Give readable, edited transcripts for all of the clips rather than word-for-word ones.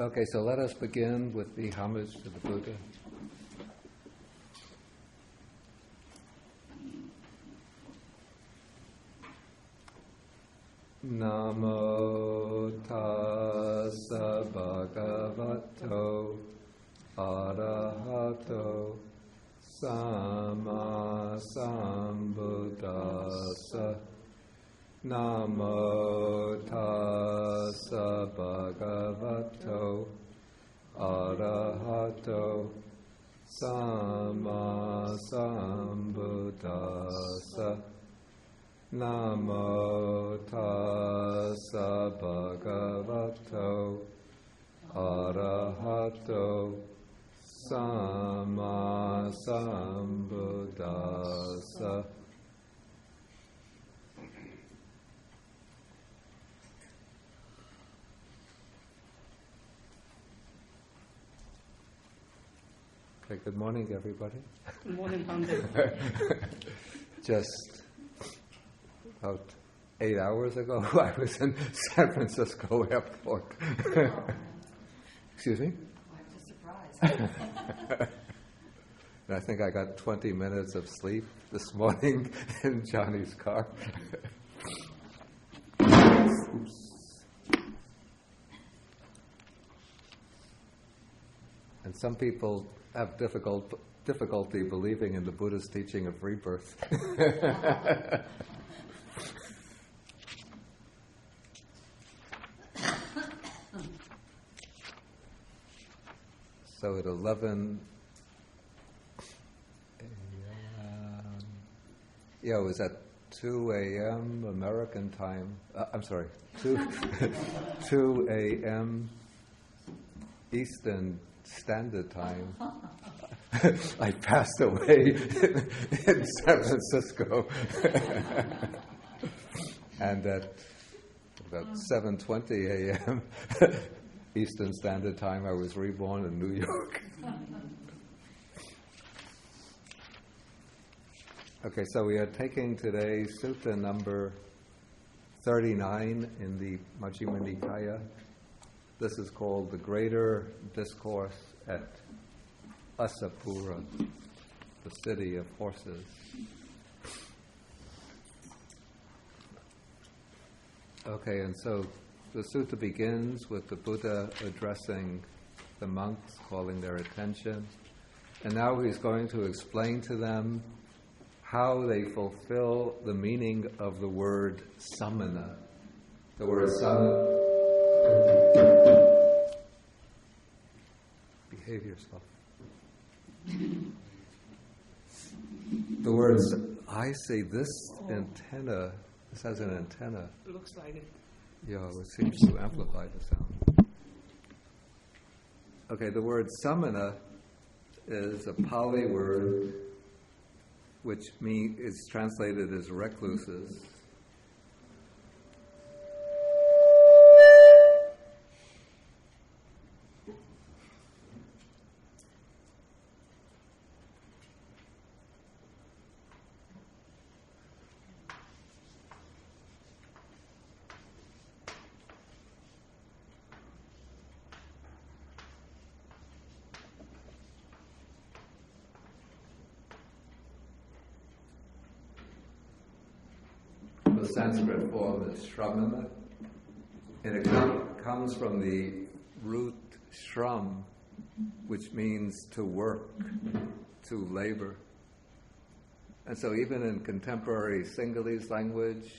Okay, so let us begin with the homage to the Buddha. Namo tassa bhagavato arahato sama sambuddhassa. Namo tassa bhagavato arahato sama sambuddhassa. Namo tassa bhagavato arahato sama sambuddhassa. Okay, good morning, everybody. Good morning, Pandit. Just about 8 hours ago, I was in San Francisco airport. Excuse me? I'm just surprised. And I think I got 20 minutes of sleep this morning in Johnny's car. Oops. And some people have difficulty believing in the Buddha's teaching of rebirth. So at 11 a.m., it was at 2 a.m. American time. 2 a.m. Eastern Standard Time. I passed away in San Francisco. And at about 7:20 a.m. Eastern Standard Time, I was reborn in New York. Okay, so we are taking today Sutta number 39 in the Majjhima Nikaya. This is called the Greater Discourse at Assapura, the city of horses. Okay, and so the sutta begins with the Buddha addressing the monks, calling their attention, and now he's going to explain to them how they fulfill the meaning of the word samana. The word samana. Behave yourself. The words, I say this antenna, this has an antenna. Looks like it. Yeah, it seems to amplify the sound. Okay, the word samana is a Pali word which is translated as recluses. The Sanskrit form is shramana, and it comes from the root shram, which means to work, to labor. And so even in contemporary Sinhalese language,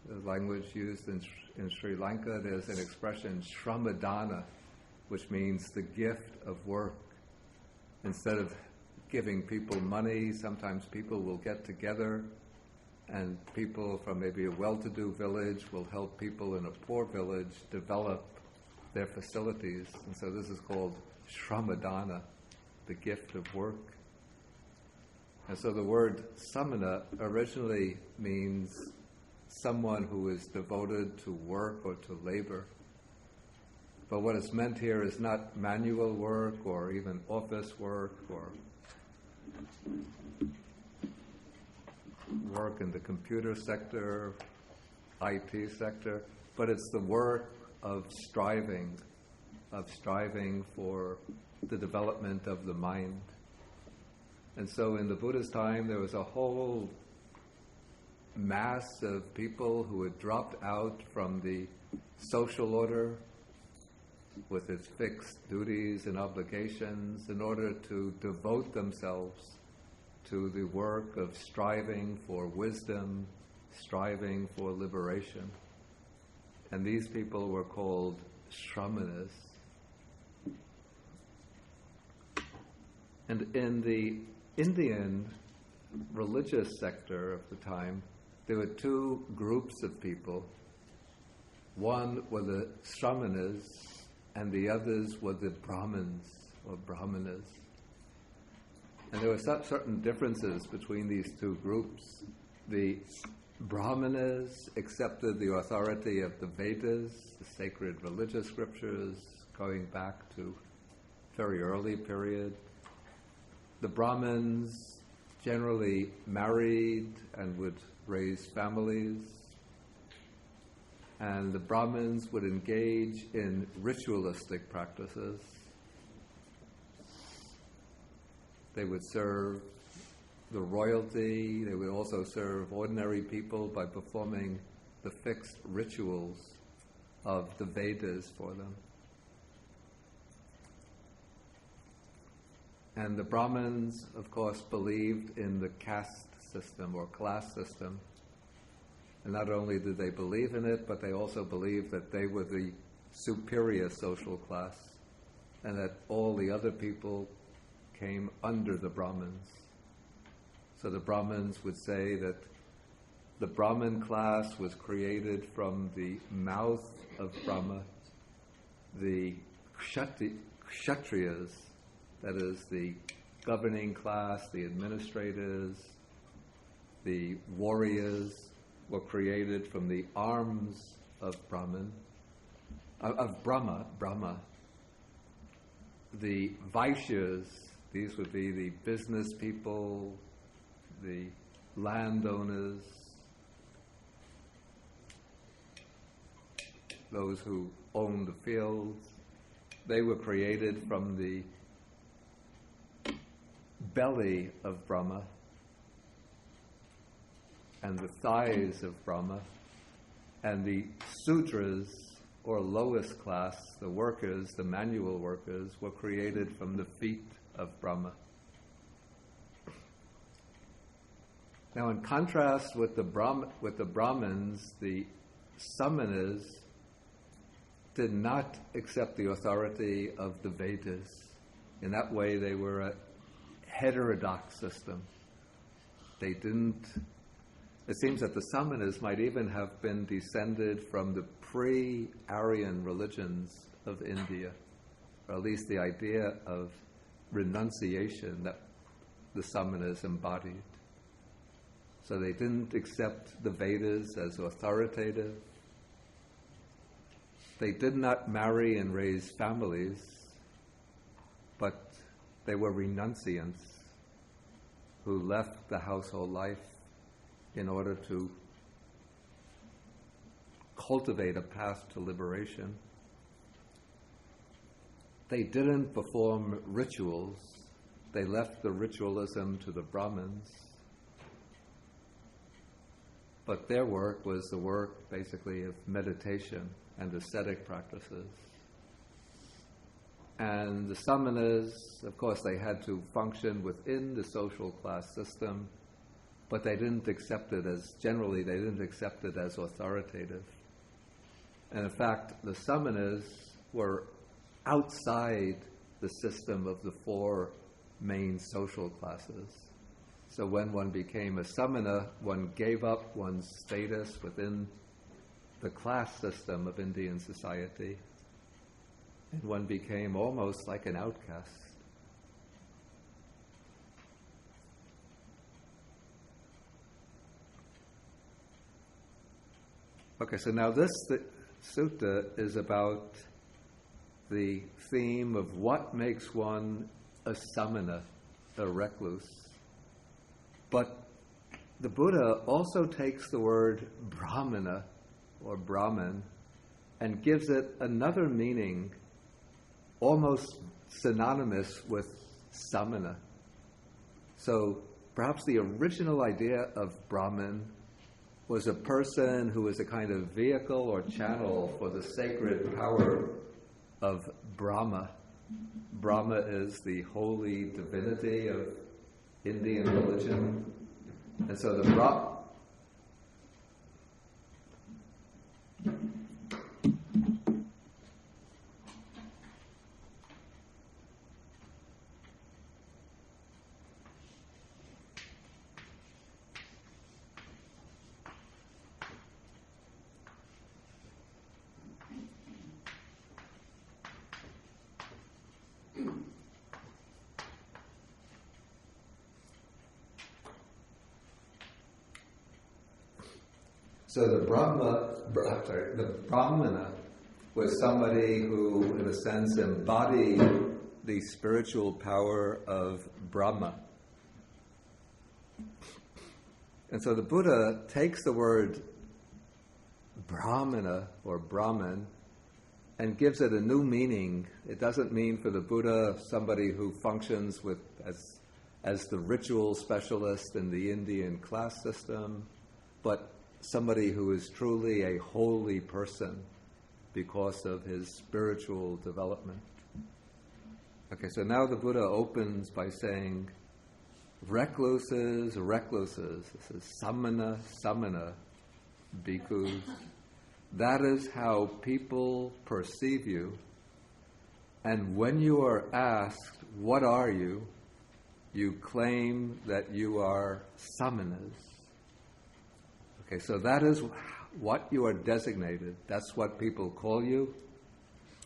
the language used in Sri Lanka, there's an expression, shramadana, which means the gift of work. Instead of giving people money, sometimes people will get together and people from maybe a well-to-do village will help people in a poor village develop their facilities. And so this is called shramadana, the gift of work. And so the word samana originally means someone who is devoted to work or to labor. But what is meant here is not manual work or even office work or work in the computer sector, IT sector, but it's the work of striving, of striving for the development of the mind. And so in the Buddha's time, there was a whole mass of people who had dropped out from the social order with its fixed duties and obligations in order to devote themselves to the work of striving for wisdom, striving for liberation. And these people were called shramanas. And in the Indian religious sector of the time, there were two groups of people. One were the shramanas, and the others were the Brahmins or Brahmanas. And there were certain differences between these two groups. The Brahmanas accepted the authority of the Vedas, the sacred religious scriptures, going back to very early period. The Brahmins generally married and would raise families. And the Brahmins would engage in ritualistic practices. They would serve the royalty. They would also serve ordinary people by performing the fixed rituals of the Vedas for them. And the Brahmins, of course, believed in the caste system or class system. And not only did they believe in it, but they also believed that they were the superior social class and that all the other people came under the Brahmins. So the Brahmins would say that the Brahmin class was created from the mouth of Brahma. The Kshatriyas, that is the governing class, the administrators, the warriors, were created from the arms of Brahma. The Vaishyas, these would be the business people, the landowners, those who own the fields. They were created from the belly of Brahma and the thighs of Brahma, and the Sudras, or lowest class, the workers, the manual workers, were created from the feet of Brahma. Now, in contrast with the Brahmins, the Samanas did not accept the authority of the Vedas. In that way, they were a heterodox system. They didn't. It seems that the Samanas might even have been descended from the pre-Aryan religions of India, or at least the idea of renunciation that the Samanas embodied. So they didn't accept the Vedas as authoritative. They did not marry and raise families, but they were renunciants who left the household life in order to cultivate a path to liberation. They didn't perform rituals. They left the ritualism to the Brahmins. But their work was the work, basically, of meditation and ascetic practices. And the Samanas, of course, they had to function within the social class system, but they didn't accept it as, generally, they didn't accept it as authoritative. And in fact, the Samanas were outside the system of the four main social classes. So when one became a Samana, one gave up one's status within the class system of Indian society, and one became almost like an outcast. Okay, so now this sutta is about the theme of what makes one a samana, a recluse. But the Buddha also takes the word brahmana or Brahman and gives it another meaning almost synonymous with samana. So perhaps the original idea of Brahman was a person who was a kind of vehicle or channel for the sacred power of Brahma. Brahma is the holy divinity of Indian religion. And so the So the Brahmana was somebody who, in a sense, embodied the spiritual power of Brahma. And so the Buddha takes the word Brahmana or Brahman and gives it a new meaning. It doesn't mean for the Buddha somebody who functions with as the ritual specialist in the Indian class system, but somebody who is truly a holy person because of his spiritual development. Okay, so now the Buddha opens by saying, recluses, this is samana, bhikkhus. That is how people perceive you. And when you are asked, what are you? You claim that you are samanas. Okay, so that is what you are designated. That's what people call you,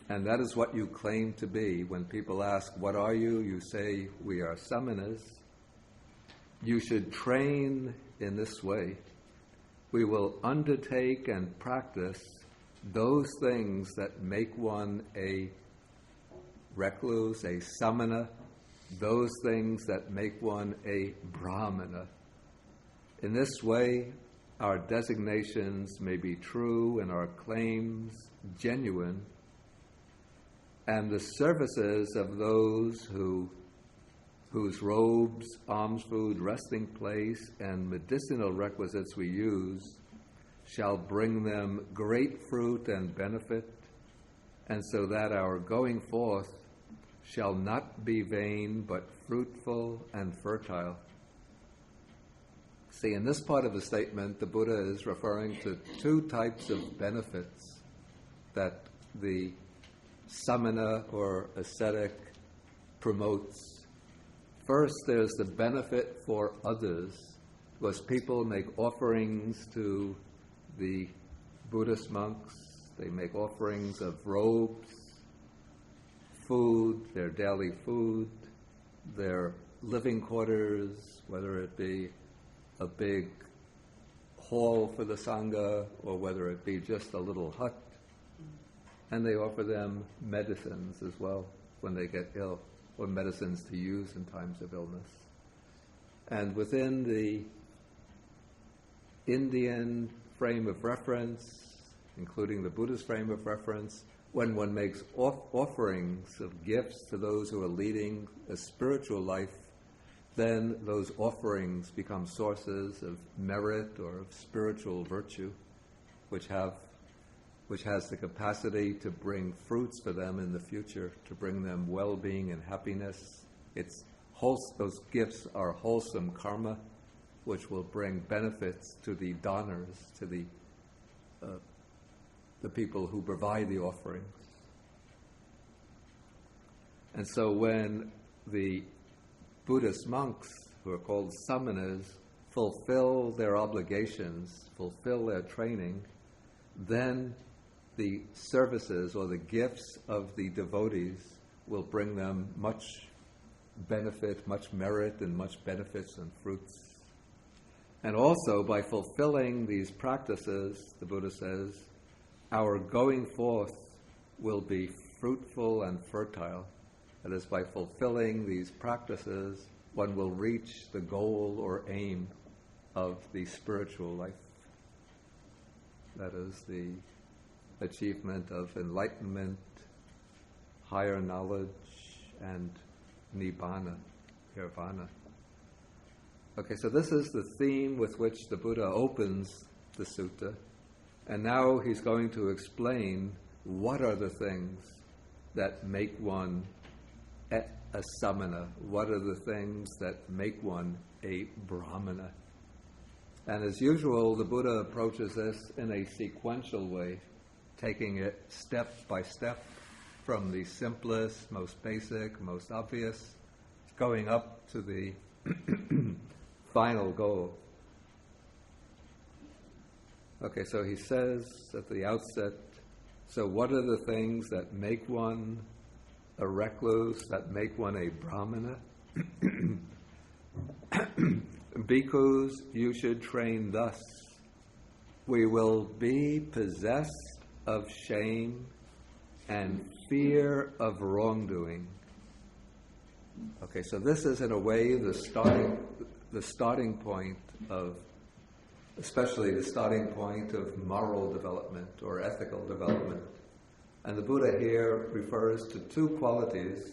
and that is what you claim to be. When people ask, what are you? You say, we are samanas. You should train in this way. We will undertake and practice those things that make one a recluse, a samana, those things that make one a brahmana. In this way, our designations may be true and our claims genuine, and the services of those whose robes, alms food, resting place, and medicinal requisites we use shall bring them great fruit and benefit, and so that our going forth shall not be vain but fruitful and fertile. See, in this part of the statement, the Buddha is referring to two types of benefits that the samana or ascetic promotes. First, there's the benefit for others, because people make offerings to the Buddhist monks. They make offerings of robes, food, their daily food, their living quarters, whether it be a big hall for the Sangha or whether it be just a little hut. And they offer them medicines as well when they get ill, or medicines to use in times of illness. And within the Indian frame of reference, including the Buddhist frame of reference, when one makes offerings of gifts to those who are leading a spiritual life, then those offerings become sources of merit or of spiritual virtue, which has the capacity to bring fruits for them in the future, to bring them well-being and happiness. Those gifts are wholesome karma, which will bring benefits to the donors, to the people who provide the offerings. And so when the Buddhist monks, who are called samanas, fulfill their obligations, fulfill their training, then the services or the gifts of the devotees will bring them much benefit, much merit, and much benefits and fruits. And also, by fulfilling these practices, the Buddha says, our going forth will be fruitful and fertile. That is, by fulfilling these practices, one will reach the goal or aim of the spiritual life. That is the achievement of enlightenment, higher knowledge, and nibbana, nirvana. Okay, so this is the theme with which the Buddha opens the sutta, and now he's going to explain what are the things that make one a samana, what are the things that make one a brahmana. And as usual, the Buddha approaches this in a sequential way, taking it step by step from the simplest, most basic, most obvious, going up to the final goal. Okay, so he says at the outset, so what are the things that make one a recluse, that make one a brahmana? Bhikkhus, you should train thus. We will be possessed of shame and fear of wrongdoing. Okay, so this is in a way the starting point of, especially the starting point of moral development or ethical development. And the Buddha here refers to two qualities.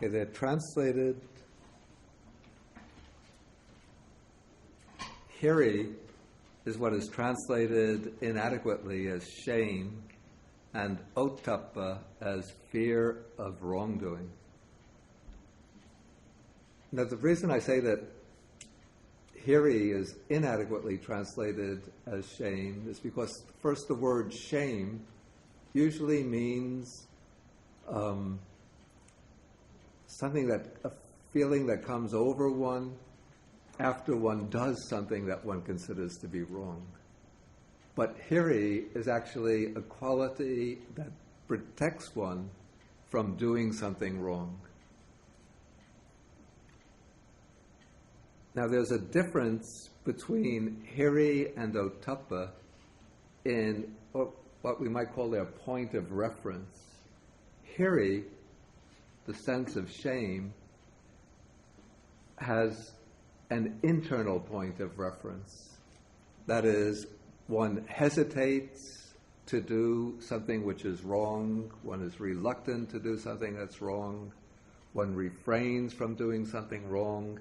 Okay, they're translated. Hiri is what is translated inadequately as shame, and ottappa as fear of wrongdoing. Now, the reason I say that hiri is inadequately translated as shame is because, first, the word shame usually means something a feeling that comes over one after one does something that one considers to be wrong. But hiri is actually a quality that protects one from doing something wrong. Now, there's a difference between hiri and ottappa in what we might call their point of reference. Hiri, the sense of shame, has an internal point of reference. That is, one hesitates to do something which is wrong, one is reluctant to do something that's wrong, one refrains from doing something wrong,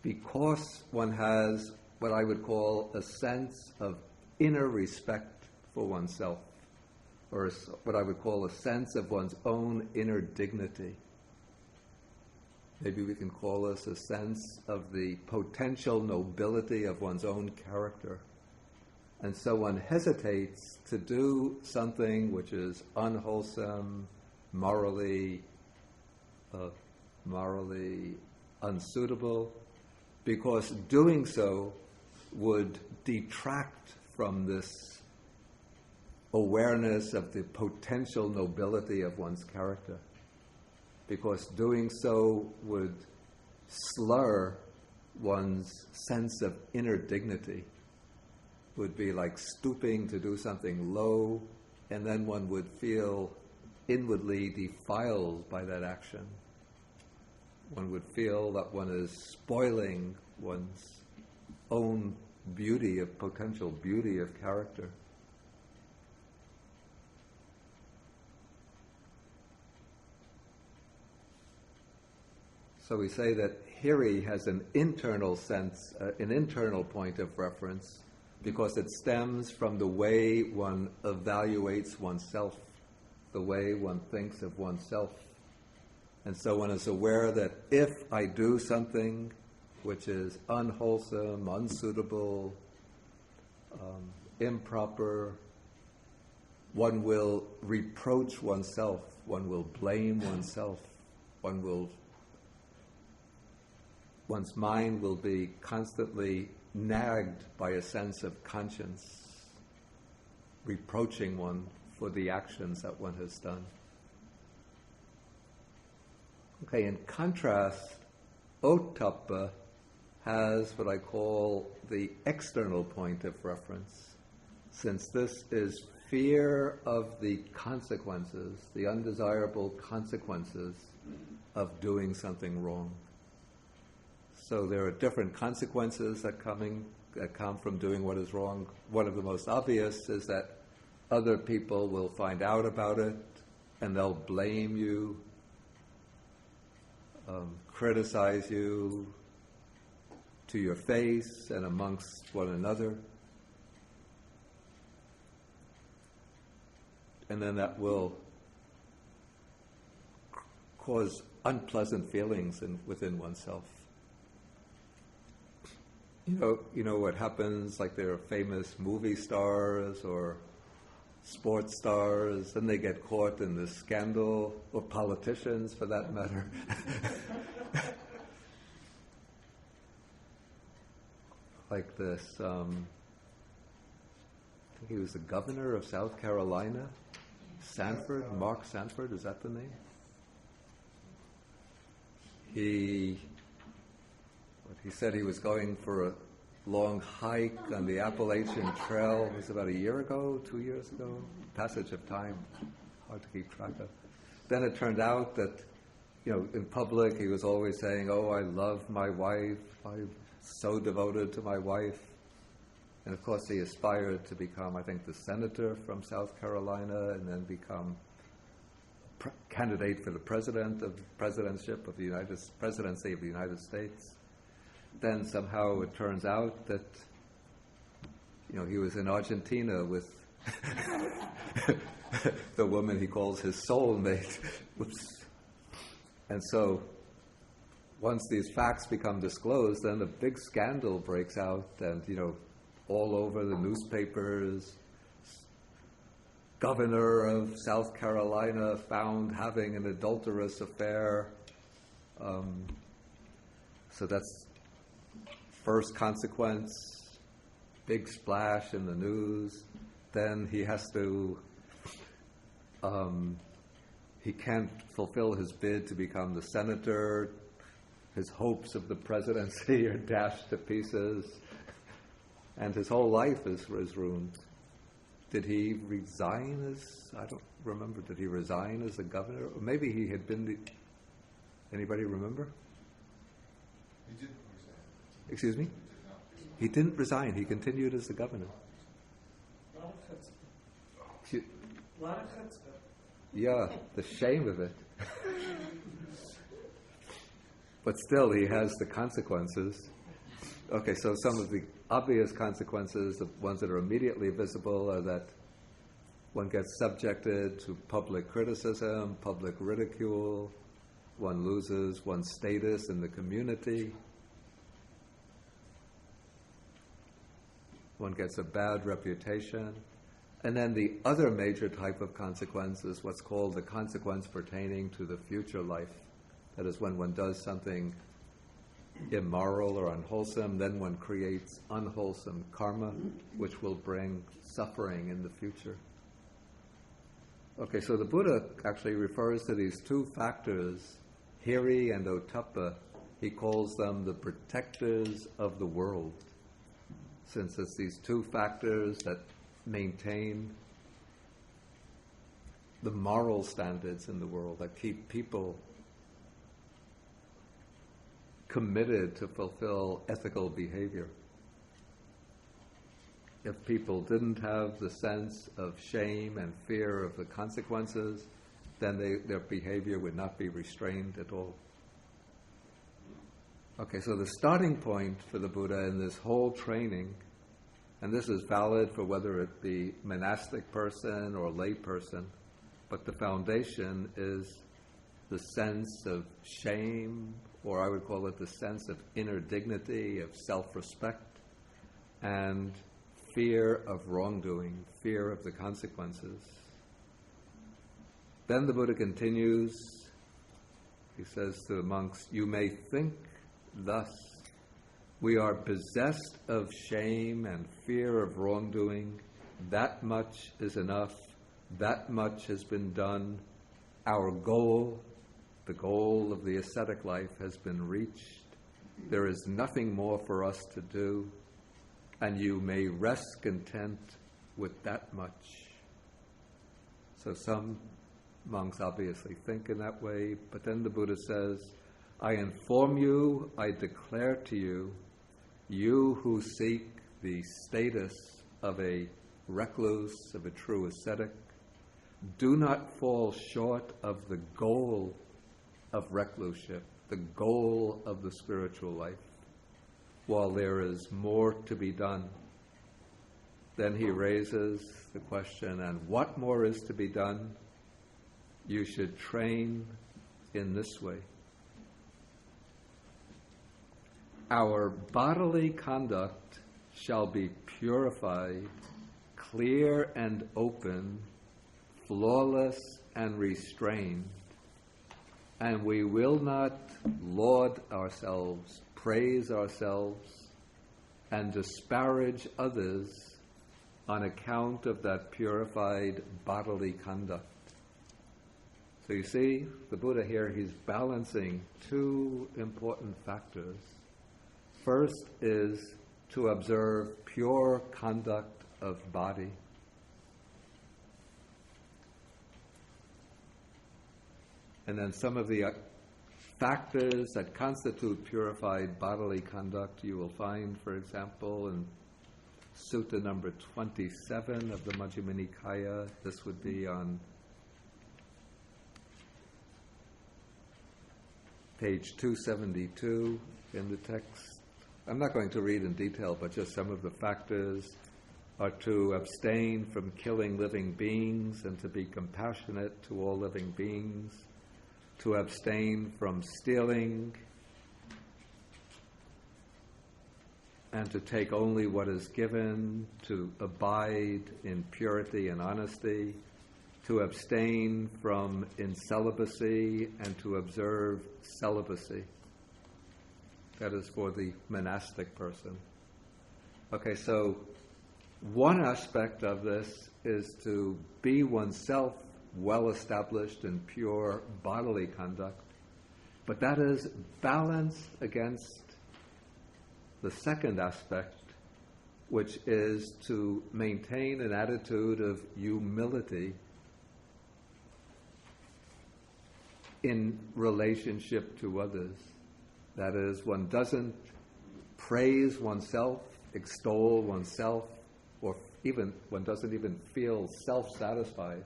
because one has what I would call a sense of inner respect for oneself, or what I would call a sense of one's own inner dignity. Maybe we can call this a sense of the potential nobility of one's own character. And so one hesitates to do something which is unwholesome, morally unsuitable, because doing so would detract from this awareness of the potential nobility of one's character. Because doing so would slur one's sense of inner dignity, would be like stooping to do something low, and then one would feel inwardly defiled by that action. One would feel that one is spoiling one's own beauty, of potential beauty of character. So we say that hiri has an internal sense, an internal point of reference, because it stems from the way one evaluates oneself, the way one thinks of oneself. And so one is aware that if I do something which is unwholesome, unsuitable, improper. One will reproach oneself, one will blame oneself, one's mind will be constantly nagged by a sense of conscience, reproaching one for the actions that one has done. Okay, in contrast, Ottappa has what I call the external point of reference, since this is fear of the consequences, the undesirable consequences of doing something wrong. So there are different consequences that come from doing what is wrong. One of the most obvious is that other people will find out about it and they'll blame you, criticize you to your face and amongst one another. And then that will cause unpleasant feelings within oneself. You know what happens, like there are famous movie stars or sports stars, and they get caught in this scandal, or politicians for that matter. Like this, I think he was the governor of South Carolina, Mark Sanford, is that the name? He said he was going for a long hike on the Appalachian Trail. It was about a year ago, 2 years ago. Passage of time, hard to keep track of. Then it turned out that, in public he was always saying, "Oh, I love my wife. I'm so devoted to my wife." And of course he aspired to become, I think, the senator from South Carolina and then become candidate for the presidency of the United States. Then somehow it turns out that, he was in Argentina with the woman he calls his soulmate. Whoops. And so once these facts become disclosed, then a big scandal breaks out and, all over the newspapers. Governor of South Carolina found having an adulterous affair. So that's first consequence, big splash in the news. Then he has to, he can't fulfill his bid to become the senator. His hopes of the presidency are dashed to pieces. And his whole life is ruined. Did he resign I don't remember, did he resign as the governor? Or maybe he had been anybody remember? He didn't resign. Excuse me? He didn't resign, he continued as the governor. Yeah, the shame of it. But still, he has the consequences. Okay, so some of the obvious consequences, the ones that are immediately visible, are that one gets subjected to public criticism, public ridicule, one loses one's status in the community, one gets a bad reputation. And then the other major type of consequence is what's called the consequence pertaining to the future life. That is, when one does something immoral or unwholesome, then one creates unwholesome karma, which will bring suffering in the future. Okay, so the Buddha actually refers to these two factors, hiri and ottappa. He calls them the protectors of the world, since it's these two factors that maintain the moral standards in the world, that keep people committed to fulfill ethical behavior. If people didn't have the sense of shame and fear of the consequences, then their behavior would not be restrained at all. Okay, so the starting point for the Buddha in this whole training, and this is valid for whether it be monastic person or lay person, but the foundation is the sense of shame, or I would call it the sense of inner dignity, of self-respect, and fear of wrongdoing, fear of the consequences. Then the Buddha continues, he says to the monks, you may think thus, we are possessed of shame and fear of wrongdoing, that much is enough, that much has been done, our goal, the goal of the ascetic life has been reached, there is nothing more for us to do, and you may rest content with that much. So some monks obviously think in that way, but then the Buddha says, I inform you, I declare to you, you who seek the status of a recluse, of a true ascetic, do not fall short of the goal of recluseship, the goal of the spiritual life, while there is more to be done. Then he raises the question, and what more is to be done? You should train in this way. Our bodily conduct shall be purified, clear and open, flawless and restrained, and we will not laud ourselves, praise ourselves, and disparage others on account of that purified bodily conduct. So you see, the Buddha here, he's balancing two important factors. First is to observe pure conduct of body. And then some of the factors that constitute purified bodily conduct you will find, for example, in Sutta number 27 of the Majjhima Nikaya. This would be on page 272 in the text. I'm not going to read in detail, but just some of the factors are to abstain from killing living beings and to be compassionate to all living beings, to abstain from stealing, and to take only what is given, to abide in purity and honesty, to abstain from incelibacy, and to observe celibacy. That is for the monastic person. Okay, so one aspect of this is to be oneself well established in pure bodily conduct, but that is balanced against the second aspect, which is to maintain an attitude of humility in relationship to others. That is, one doesn't praise oneself, extol oneself, or even one doesn't even feel self-satisfied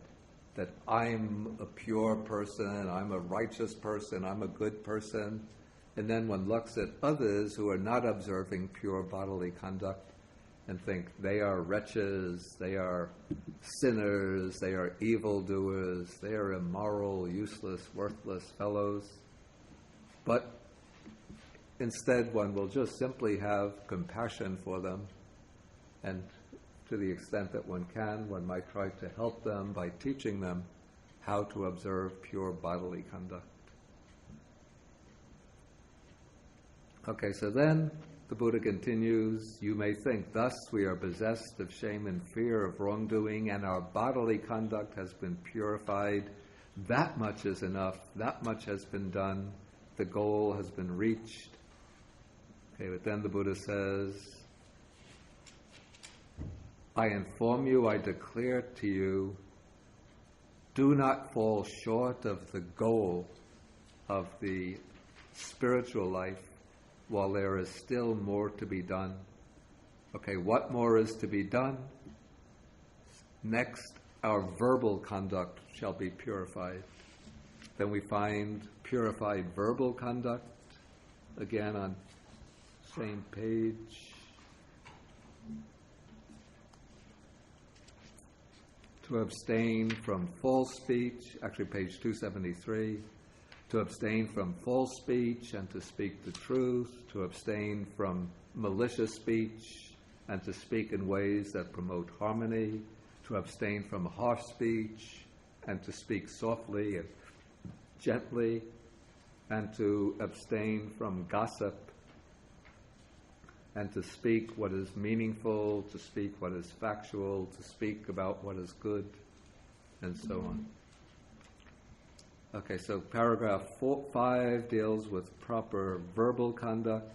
that I'm a pure person, I'm a righteous person, I'm a good person. And then one looks at others who are not observing pure bodily conduct and think they are wretches, they are sinners, they are evildoers, they are immoral, useless, worthless fellows. But instead, one will just simply have compassion for them, and to the extent that one can, one might try to help them by teaching them how to observe pure bodily conduct. Okay, so then the Buddha continues, you may think, thus we are possessed of shame and fear of wrongdoing, and our bodily conduct has been purified. That much is enough. That much has been done. The goal has been reached. Okay, but then the Buddha says, I inform you, I declare to you, do not fall short of the goal of the spiritual life while there is still more to be done. Okay, what more is to be done? Next, our verbal conduct shall be purified. Then we find purified verbal conduct, again on same page. To abstain from false speech, actually page 273, to abstain from false speech and to speak the truth, to abstain from malicious speech, and to speak in ways that promote harmony, to abstain from harsh speech, and to speak softly and gently, and to abstain from gossip, and to speak what is meaningful, to speak what is factual, to speak about what is good, and so on. Okay, so paragraph 5 deals with proper verbal conduct.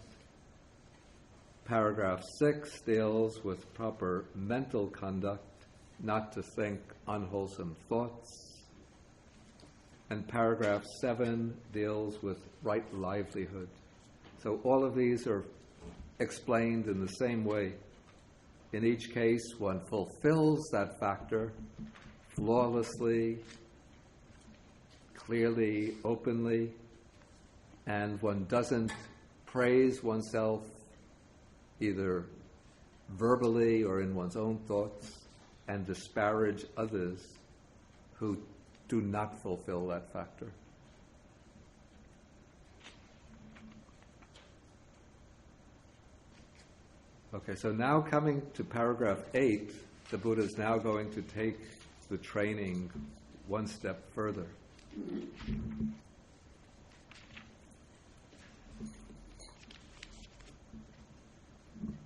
Paragraph 6 deals with proper mental conduct, not to think unwholesome thoughts. And paragraph 7 deals with right livelihood. So all of these are explained in the same way. In each case, one fulfills that factor flawlessly, clearly, openly, and one doesn't praise oneself either verbally or in one's own thoughts and disparage others who do not fulfill that factor. Okay, so now coming to paragraph 8, the Buddha is now going to take the training one step further.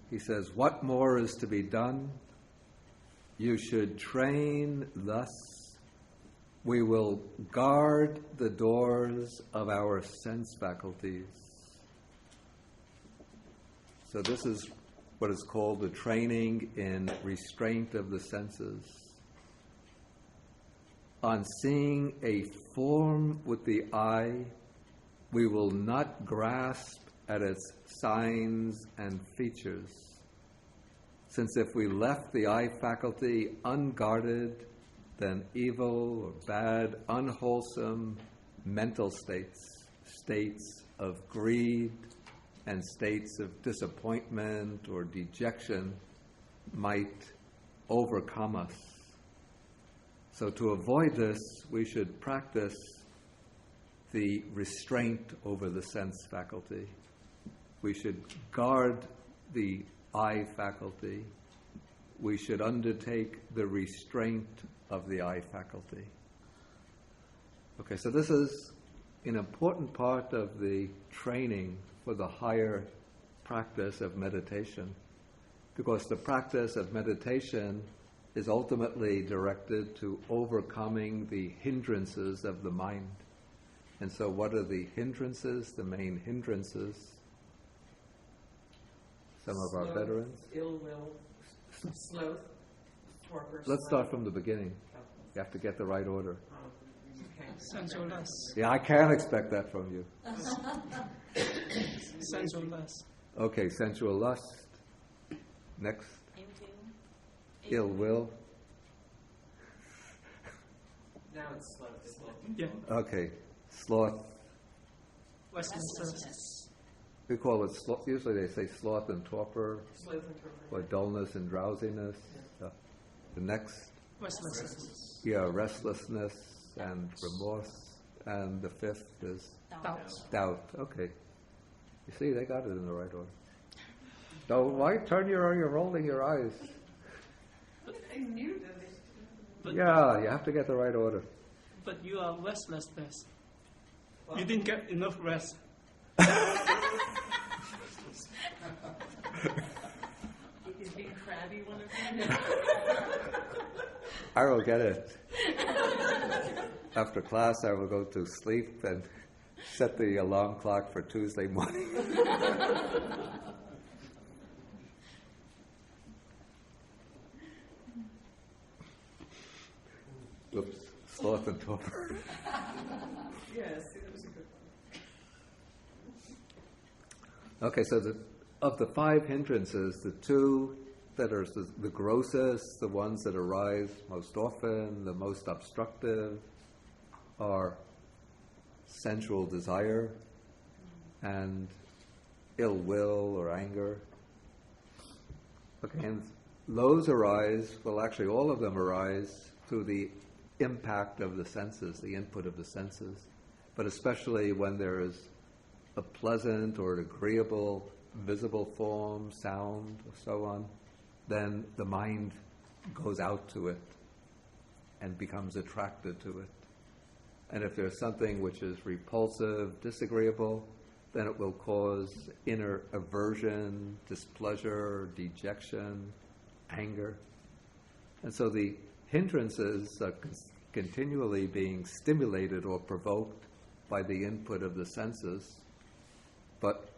He says, "What more is to be done? You should train thus. We will guard the doors of our sense faculties." So this is what is called the training in restraint of the senses. On seeing a form with the eye, we will not grasp at its signs and features, since if we left the eye faculty unguarded, then evil or bad, unwholesome mental states of greed and states of disappointment or dejection might overcome us. So to avoid this, we should practice the restraint over the sense faculty. We should guard the eye faculty. We should undertake the restraint of the eye faculty. Okay, so this is an important part of the training for the higher practice of meditation, because the practice of meditation is ultimately directed to overcoming the hindrances of the mind. And so what are the hindrances, the main hindrances? Some of our veterans? Ill will, sloth, torpor. Let's start from the beginning. You have to get the right order. Okay. Sensualness. Yeah, I can't expect that from you. Sensualness. Okay, sensual lust. Next. Ill will. Now it's sloth. Yeah. Okay, sloth. Restlessness. We call it sloth. Usually they say sloth and torpor, Sloth and torpor. or dullness and drowsiness. The next, Restlessness. restlessness and remorse. And the fifth is Doubt. doubt. Okay. You see, they got it in the right order. So why you're rolling your eyes? I knew that. But, Yeah, you have to get the right order. but you are restlessness. You didn't get enough rest. Is being crabby one of them? I will get it. After class, I will go to sleep and set the alarm clock for Tuesday morning. Oops, sloth and torpor. Yes, that was a good one. Okay, so of the 5 hindrances, the 2 that are the grossest, the ones that arise most often, the most obstructive, are sensual desire and ill will or anger. Okay, and those arise, well actually all of them arise through the impact of the senses, the input of the senses, but especially when there is a pleasant or agreeable visible form, sound, or so on, then the mind goes out to it and becomes attracted to it. And if there's something which is repulsive, disagreeable, then it will cause inner aversion, displeasure, dejection, anger. And so the hindrances are continually being stimulated or provoked by the input of the senses. But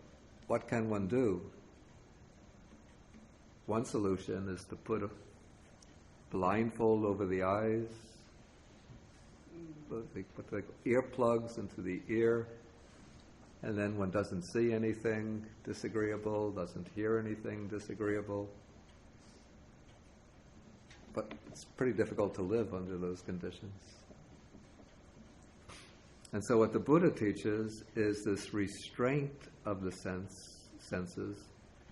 what can one do? One solution is to put a blindfold over the eyes, put the earplugs into the ear, and then one doesn't see anything disagreeable, doesn't hear anything disagreeable. But it's pretty difficult to live under those conditions. And so what the Buddha teaches is this restraint of the senses,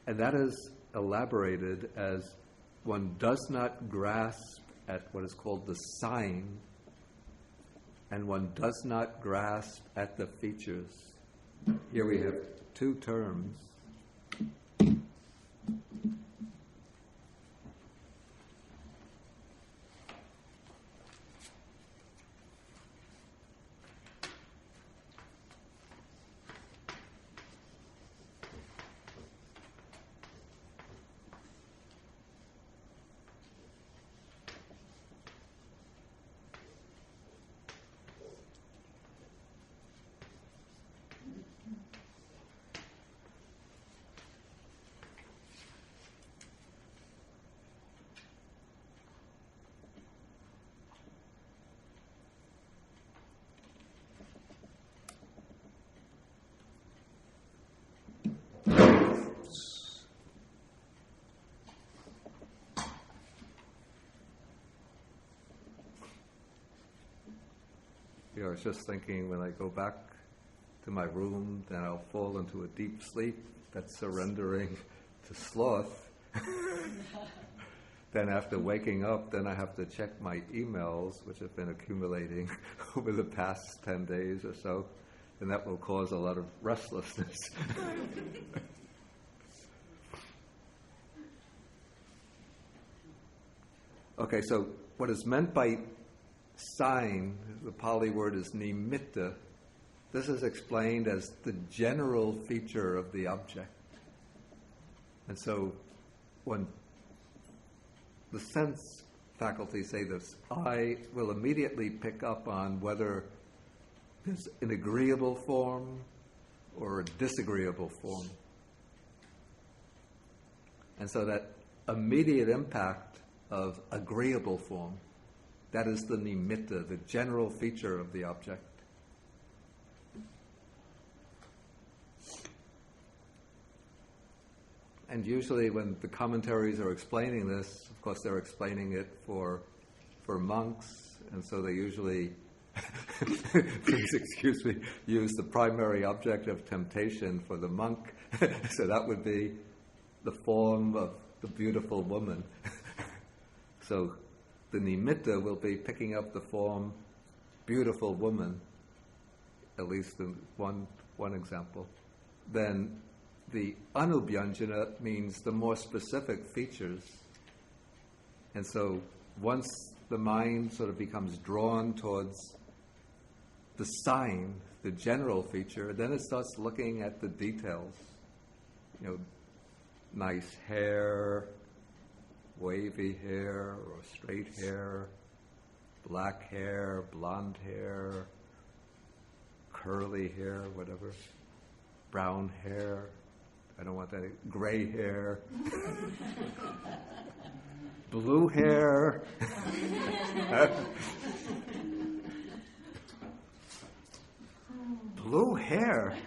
and that is elaborated as one does not grasp at what is called the sign, and one does not grasp at the features. Here we have two terms. I was just thinking, when I go back to my room, then I'll fall into a deep sleep that's surrendering to sloth. Then after waking up, then I have to check my emails, which have been accumulating over the past 10 days or so, and that will cause a lot of restlessness. Okay, so what is meant by sign, the Pali word is nimitta. This is explained as the general feature of the object. And so when the sense faculties say this, I will immediately pick up on whether there's an agreeable form or a disagreeable form. And so that immediate impact of agreeable form, that is the nimitta, the general feature of the object. And usually when the commentaries are explaining this, of course they're explaining it for monks, and so they usually, please excuse me, use the primary object of temptation for the monk. So that would be the form of the beautiful woman. So the nimitta will be picking up the form beautiful woman, at least in one example. Then the anubhyanjana means the more specific features. And so once the mind sort of becomes drawn towards the sign, the general feature, then it starts looking at the details. You know, nice hair, wavy hair or straight hair, black hair, blonde hair, curly hair, whatever, brown hair, I don't want that, gray hair, blue hair, blue hair.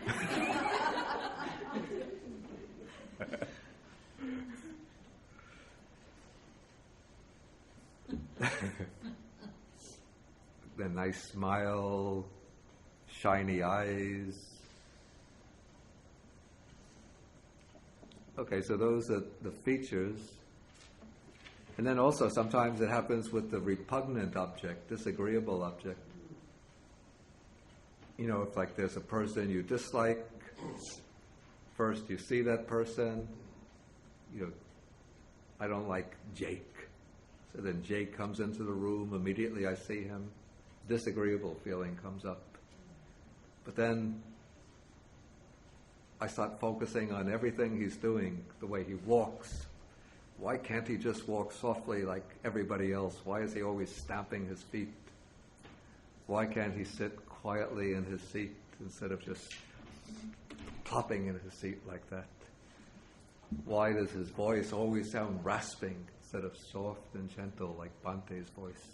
The nice smile, shiny eyes. Okay, so those are the features. And then also sometimes it happens with the repugnant object, disagreeable object. You know, if like there's a person you dislike, first you see that person, you know, I don't like Jake. So then Jake comes into the room, immediately I see him, disagreeable feeling comes up. But then I start focusing on everything he's doing, the way he walks. Why can't he just walk softly like everybody else? Why is he always stamping his feet? Why can't he sit quietly in his seat instead of just plopping in his seat like that? Why does his voice always sound rasping instead of soft and gentle like Bante's voice?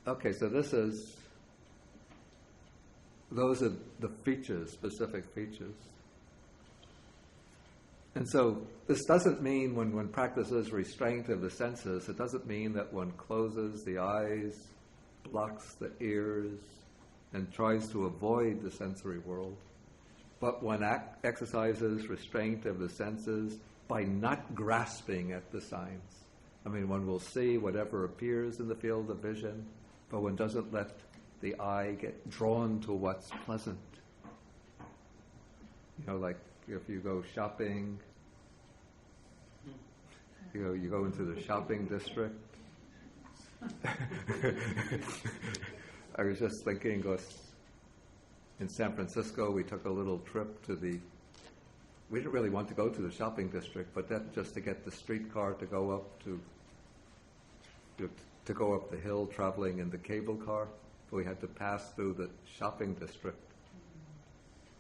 Okay, so those are the features, specific features. And so this doesn't mean when one practices restraint of the senses, it doesn't mean that one closes the eyes, blocks the ears, and tries to avoid the sensory world. But one exercises restraint of the senses by not grasping at the signs. I mean, one will see whatever appears in the field of vision, but one doesn't let the eye get drawn to what's pleasant. You know, like if you go shopping, you go into the shopping district. I was just thinking, in San Francisco, we took a little trip we didn't really want to go to the shopping district, but that just to get the streetcar to go up to go up the hill traveling in the cable car. We had to pass through the shopping district.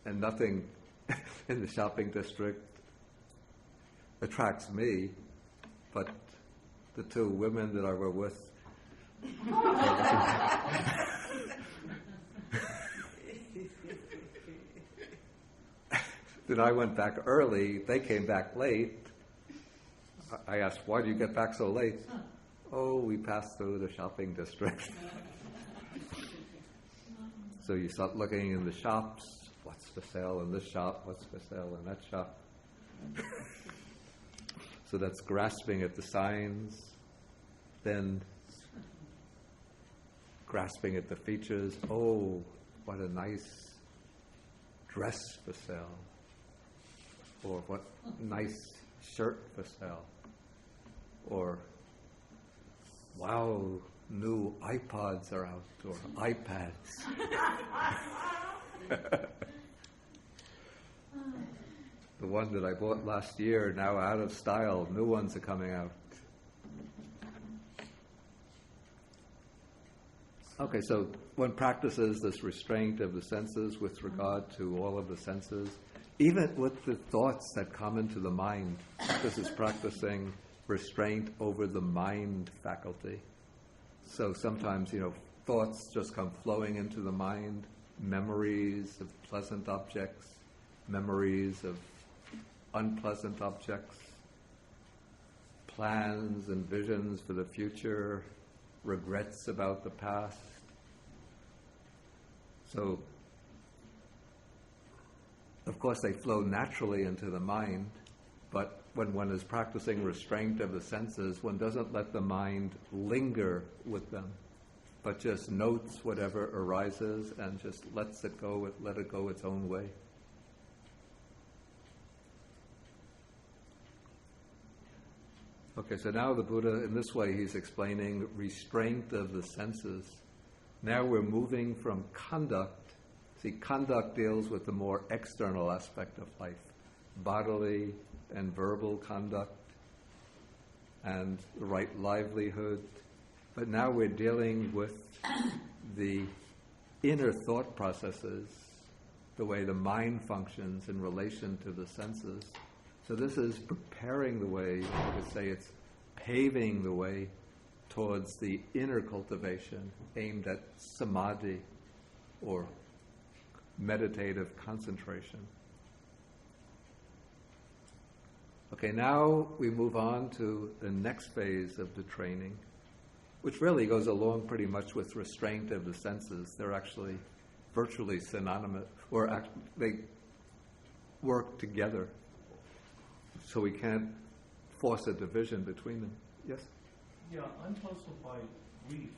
And nothing in the shopping district attracts me, but the two women that I were with. Then I went back early, they came back late. I asked, why do you get back so late? Oh, we passed through the shopping district. So you start looking in the shops, what's for sale in this shop, what's for sale in that shop. So that's grasping at the signs, then grasping at the features. Oh, what a nice dress for sale. Or what nice shirt for sale. Or, wow, new iPods are out, or iPads. The one that I bought last year, now out of style, new ones are coming out. Okay, so one practices this restraint of the senses with regard to all of the senses, even with the thoughts that come into the mind. This is practicing restraint over the mind faculty. So sometimes, thoughts just come flowing into the mind, memories of pleasant objects, memories of unpleasant objects, plans and visions for the future, regrets about the past. So, of course, they flow naturally into the mind, but when one is practicing restraint of the senses, one doesn't let the mind linger with them, but just notes whatever arises and just let it go its own way. Okay, so now the Buddha, in this way, he's explaining restraint of the senses. Now we're moving from conduct. See, conduct deals with the more external aspect of life, bodily and verbal conduct, and the right livelihood. But now we're dealing with the inner thought processes, the way the mind functions in relation to the senses. So this is preparing the way, I would say it's paving the way towards the inner cultivation aimed at samadhi, or meditative concentration. Okay, now we move on to the next phase of the training, which really goes along pretty much with restraint of the senses. They're actually virtually synonymous, or they work together. So we can't force a division between them. Yes? Yeah, I'm puzzled by grief.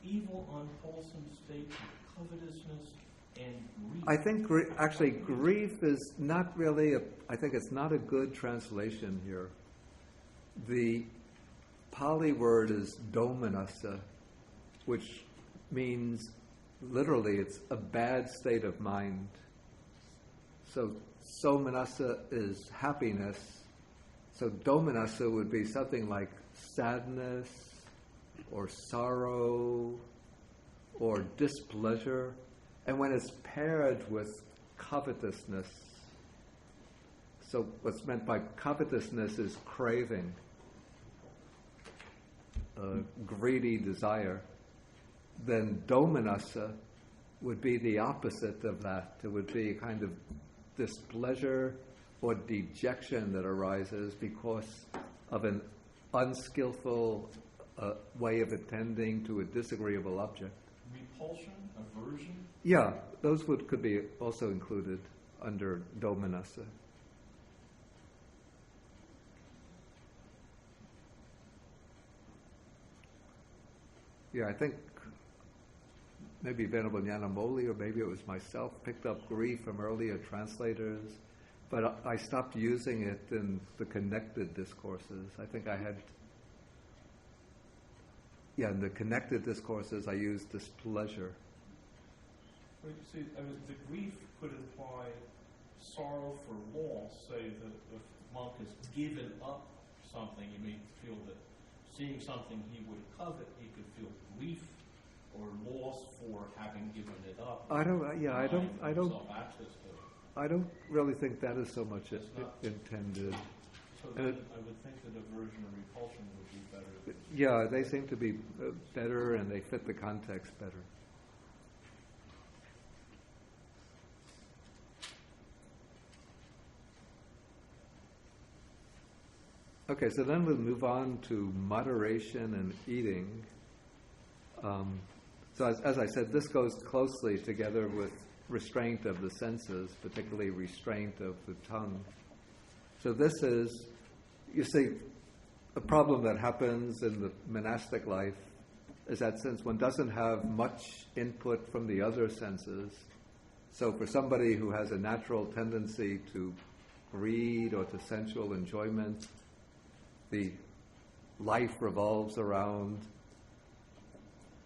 evil, unwholesome state, covetousness, and grief. I think actually grief is not really I think it's not a good translation here. The Pali word is domanassa, which means literally it's a bad state of mind. So somanassa is happiness. So domanassa would be something like sadness or sorrow or displeasure. And when it's paired with covetousness, so what's meant by covetousness is craving, greedy desire, then domanassa would be the opposite of that. It would be a kind of displeasure or dejection that arises because of an unskillful way of attending to a disagreeable object. Repulsion, aversion? Yeah, those could be also included under domanassa. Yeah, I think maybe Venerable Nyanamoli, or maybe it was myself, picked up grief from earlier translators, but I stopped using it in the connected discourses. I think I had, in the connected discourses I used displeasure. Well, you see, the grief could imply sorrow for loss. Say that if a monk has given up something, he may feel that seeing something he would covet, he could feel grief or loss for having given it up. I don't really think that is so much intended. So then I would think that aversion and repulsion would be better. Yeah, they seem to be better and they fit the context better. Okay, so then we'll move on to moderation and eating. So as I said, this goes closely together with restraint of the senses, particularly restraint of the tongue. So this is, you see, a problem that happens in the monastic life is that since one doesn't have much input from the other senses, so for somebody who has a natural tendency to greed or to sensual enjoyment, the life revolves around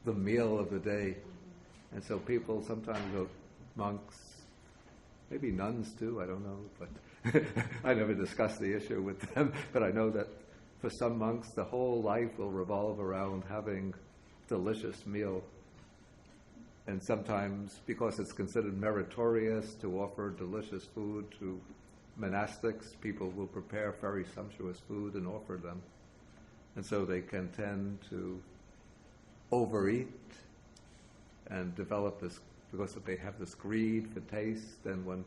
the meal of the day. And so people sometimes, monks, maybe nuns too, I don't know, but I never discussed the issue with them, but I know that for some monks the whole life will revolve around having delicious meal. And sometimes, because it's considered meritorious to offer delicious food to monastics, people will prepare very sumptuous food and offer them. And so they can tend to overeat and develop this, because if they have this greed for taste, then one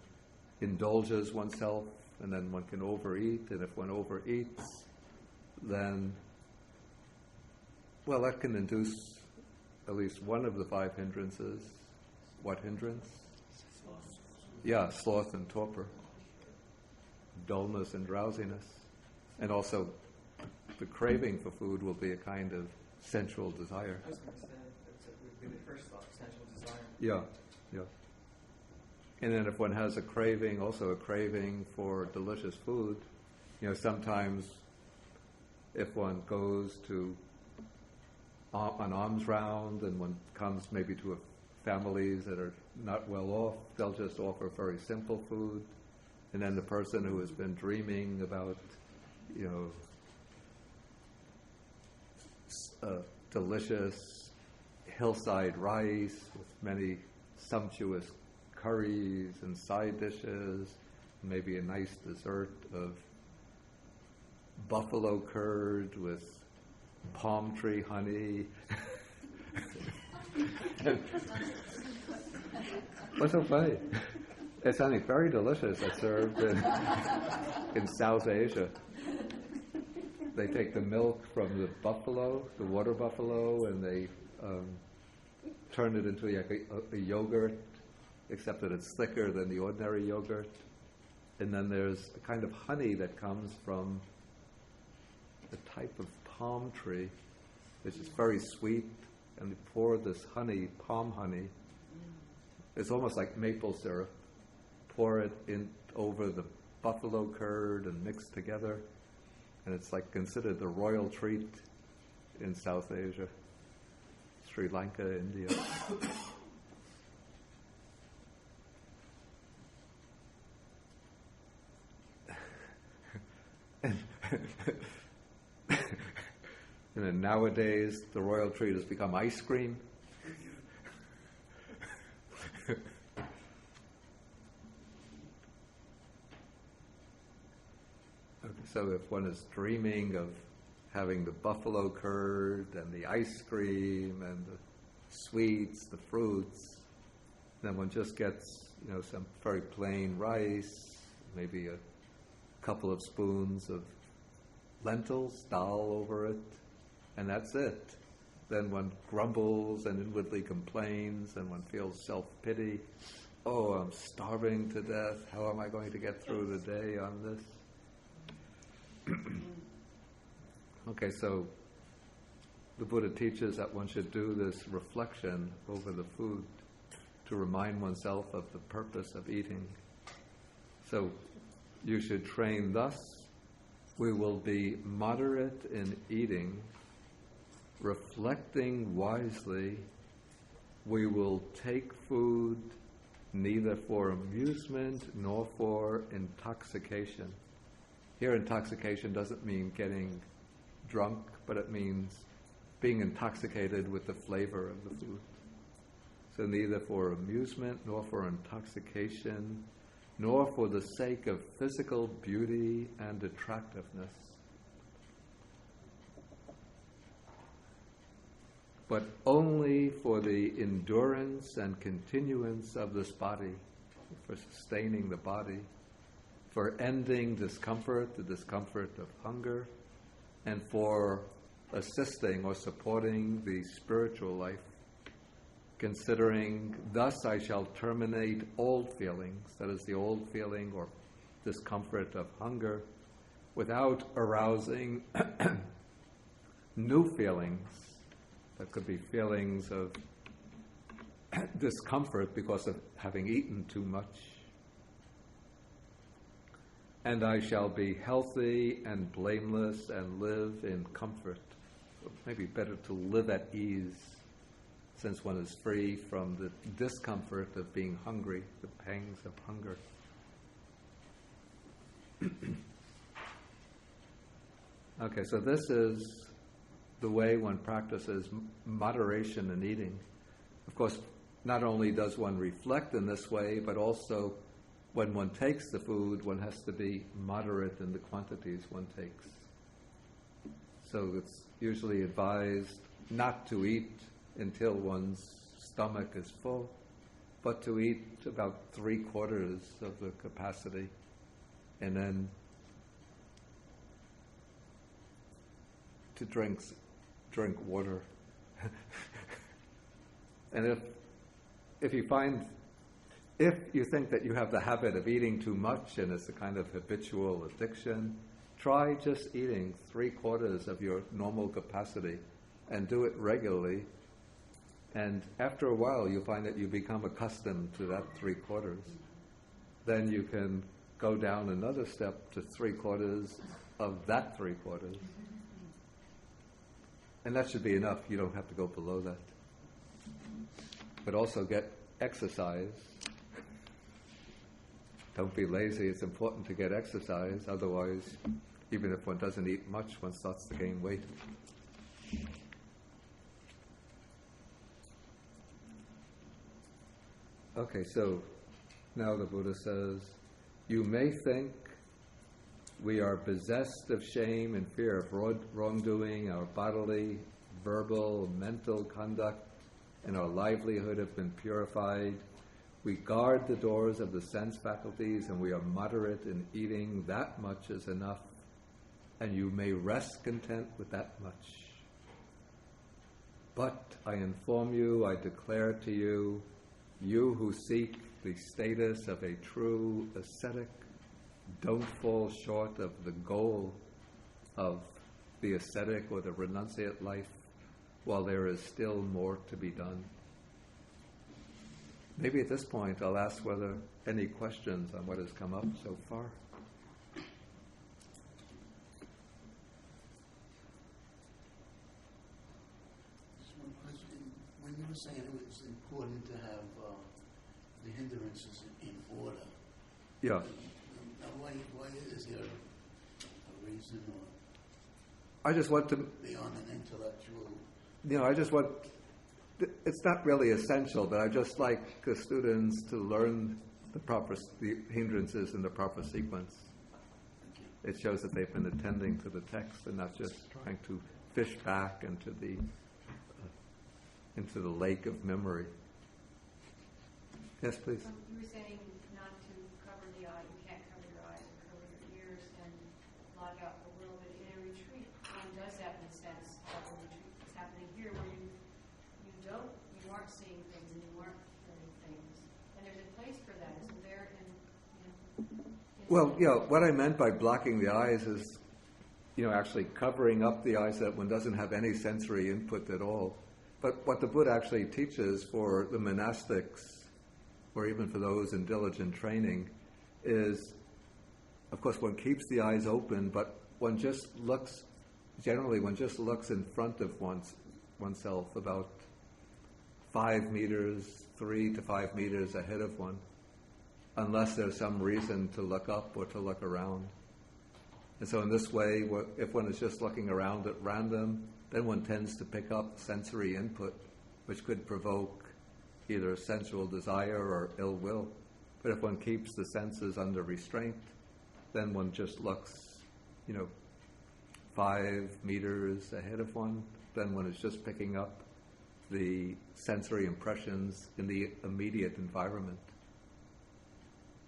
indulges oneself and then one can overeat. And if one overeats, then, well, that can induce at least one of the 5 hindrances. What hindrance? Yeah, sloth and torpor. Dullness and drowsiness. And also the craving for food will be a kind of sensual desire. I was going to say, that would be the first thought, sensual desire. Yeah. And then if one has also a craving for delicious food, sometimes if one goes to an alms round and one comes maybe to families that are not well off, they'll just offer very simple food. And then the person who has been dreaming about, delicious hillside rice with many sumptuous curries and side dishes, maybe a nice dessert of buffalo curd with palm tree honey. What's so funny? It's something very delicious that's served in South Asia. They take the milk from the buffalo, the water buffalo, and they turn it into a yogurt, except that it's thicker than the ordinary yogurt. And then there's a kind of honey that comes from a type of palm tree, which is very sweet and they pour this honey, palm honey. It's almost like maple syrup. Pour it in over the buffalo curd and mix together, and it's like considered the royal treat in South Asia, Sri Lanka, India. And then nowadays, the royal treat has become ice cream. So if one is dreaming of having the buffalo curd and the ice cream and the sweets, the fruits, then one just gets, some very plain rice, maybe a couple of spoons of lentils, dal over it, and that's it. Then one grumbles and inwardly complains, and one feels self-pity. Oh, I'm starving to death. How am I going to get through the day on this? Okay, so the Buddha teaches that one should do this reflection over the food to remind oneself of the purpose of eating. So you should train thus: we will be moderate in eating, reflecting wisely. We will take food neither for amusement nor for intoxication. Here, intoxication doesn't mean getting drunk, but it means being intoxicated with the flavor of the food. So neither for amusement nor for intoxication, nor for the sake of physical beauty and attractiveness, but only for the endurance and continuance of this body, for sustaining the body, for ending discomfort, the discomfort of hunger, and for assisting or supporting the spiritual life, considering, thus I shall terminate old feelings, that is the old feeling or discomfort of hunger, without arousing new feelings. That could be feelings of discomfort because of having eaten too much. And I shall be healthy and blameless and live in comfort. So maybe better to live at ease, since one is free from the discomfort of being hungry, the pangs of hunger. Okay, so this is the way one practices moderation in eating. Of course, not only does one reflect in this way, but also when one takes the food, one has to be moderate in the quantities one takes. So it's usually advised not to eat until one's stomach is full, but to eat about 3/4 of the capacity, and then to drink water. And if you think that you have the habit of eating too much and it's a kind of habitual addiction, try just eating 3/4 of your normal capacity and do it regularly. And after a while, you'll find that you become accustomed to that 3/4. Then you can go down another step to 3/4 of that 3/4. And that should be enough. You don't have to go below that. But also get exercise. Don't be lazy. It's important to get exercise. Otherwise, even if one doesn't eat much, one starts to gain weight. Okay, so now the Buddha says, you may think we are possessed of shame and fear of wrongdoing. Our bodily, verbal, mental conduct and our livelihood have been purified. We guard the doors of the sense faculties, and we are moderate in eating. That much is enough, and you may rest content with that much. But I inform you, I declare to you, you who seek the status of a true ascetic, don't fall short of the goal of the ascetic or the renunciate life, while there is still more to be done. Maybe at this point I'll ask whether any questions on what has come up so far. Just one question. When you were saying it was important to have the hindrances in order, Yeah. why is there a reason or I just want to, beyond an intellectual? I just want, it's not really essential, but I just like the students to learn the hindrances in the proper sequence. It shows that they've been attending to the text and not just trying to fish back into the lake of memory. Yes, please. You were saying not to cover the eye. You can't cover your eyes or cover your ears and block out a little bit. In a retreat, one does that in a sense. That a retreat is happening here where you aren't seeing things and you aren't hearing things. And there's a place for that, isn't there? Well, what I meant by blocking the eyes is, actually covering up the eyes so that one doesn't have any sensory input at all. But what the Buddha actually teaches for the monastics, or even for those in diligent training, is, of course, one keeps the eyes open, but one just looks in front of oneself about 3 to 5 meters ahead of one, unless there's some reason to look up or to look around. And so in this way, if one is just looking around at random, then one tends to pick up sensory input, which could provoke either sensual desire or ill will. But if one keeps the senses under restraint, then one just looks, 5 meters ahead of one. Then one is just picking up the sensory impressions in the immediate environment.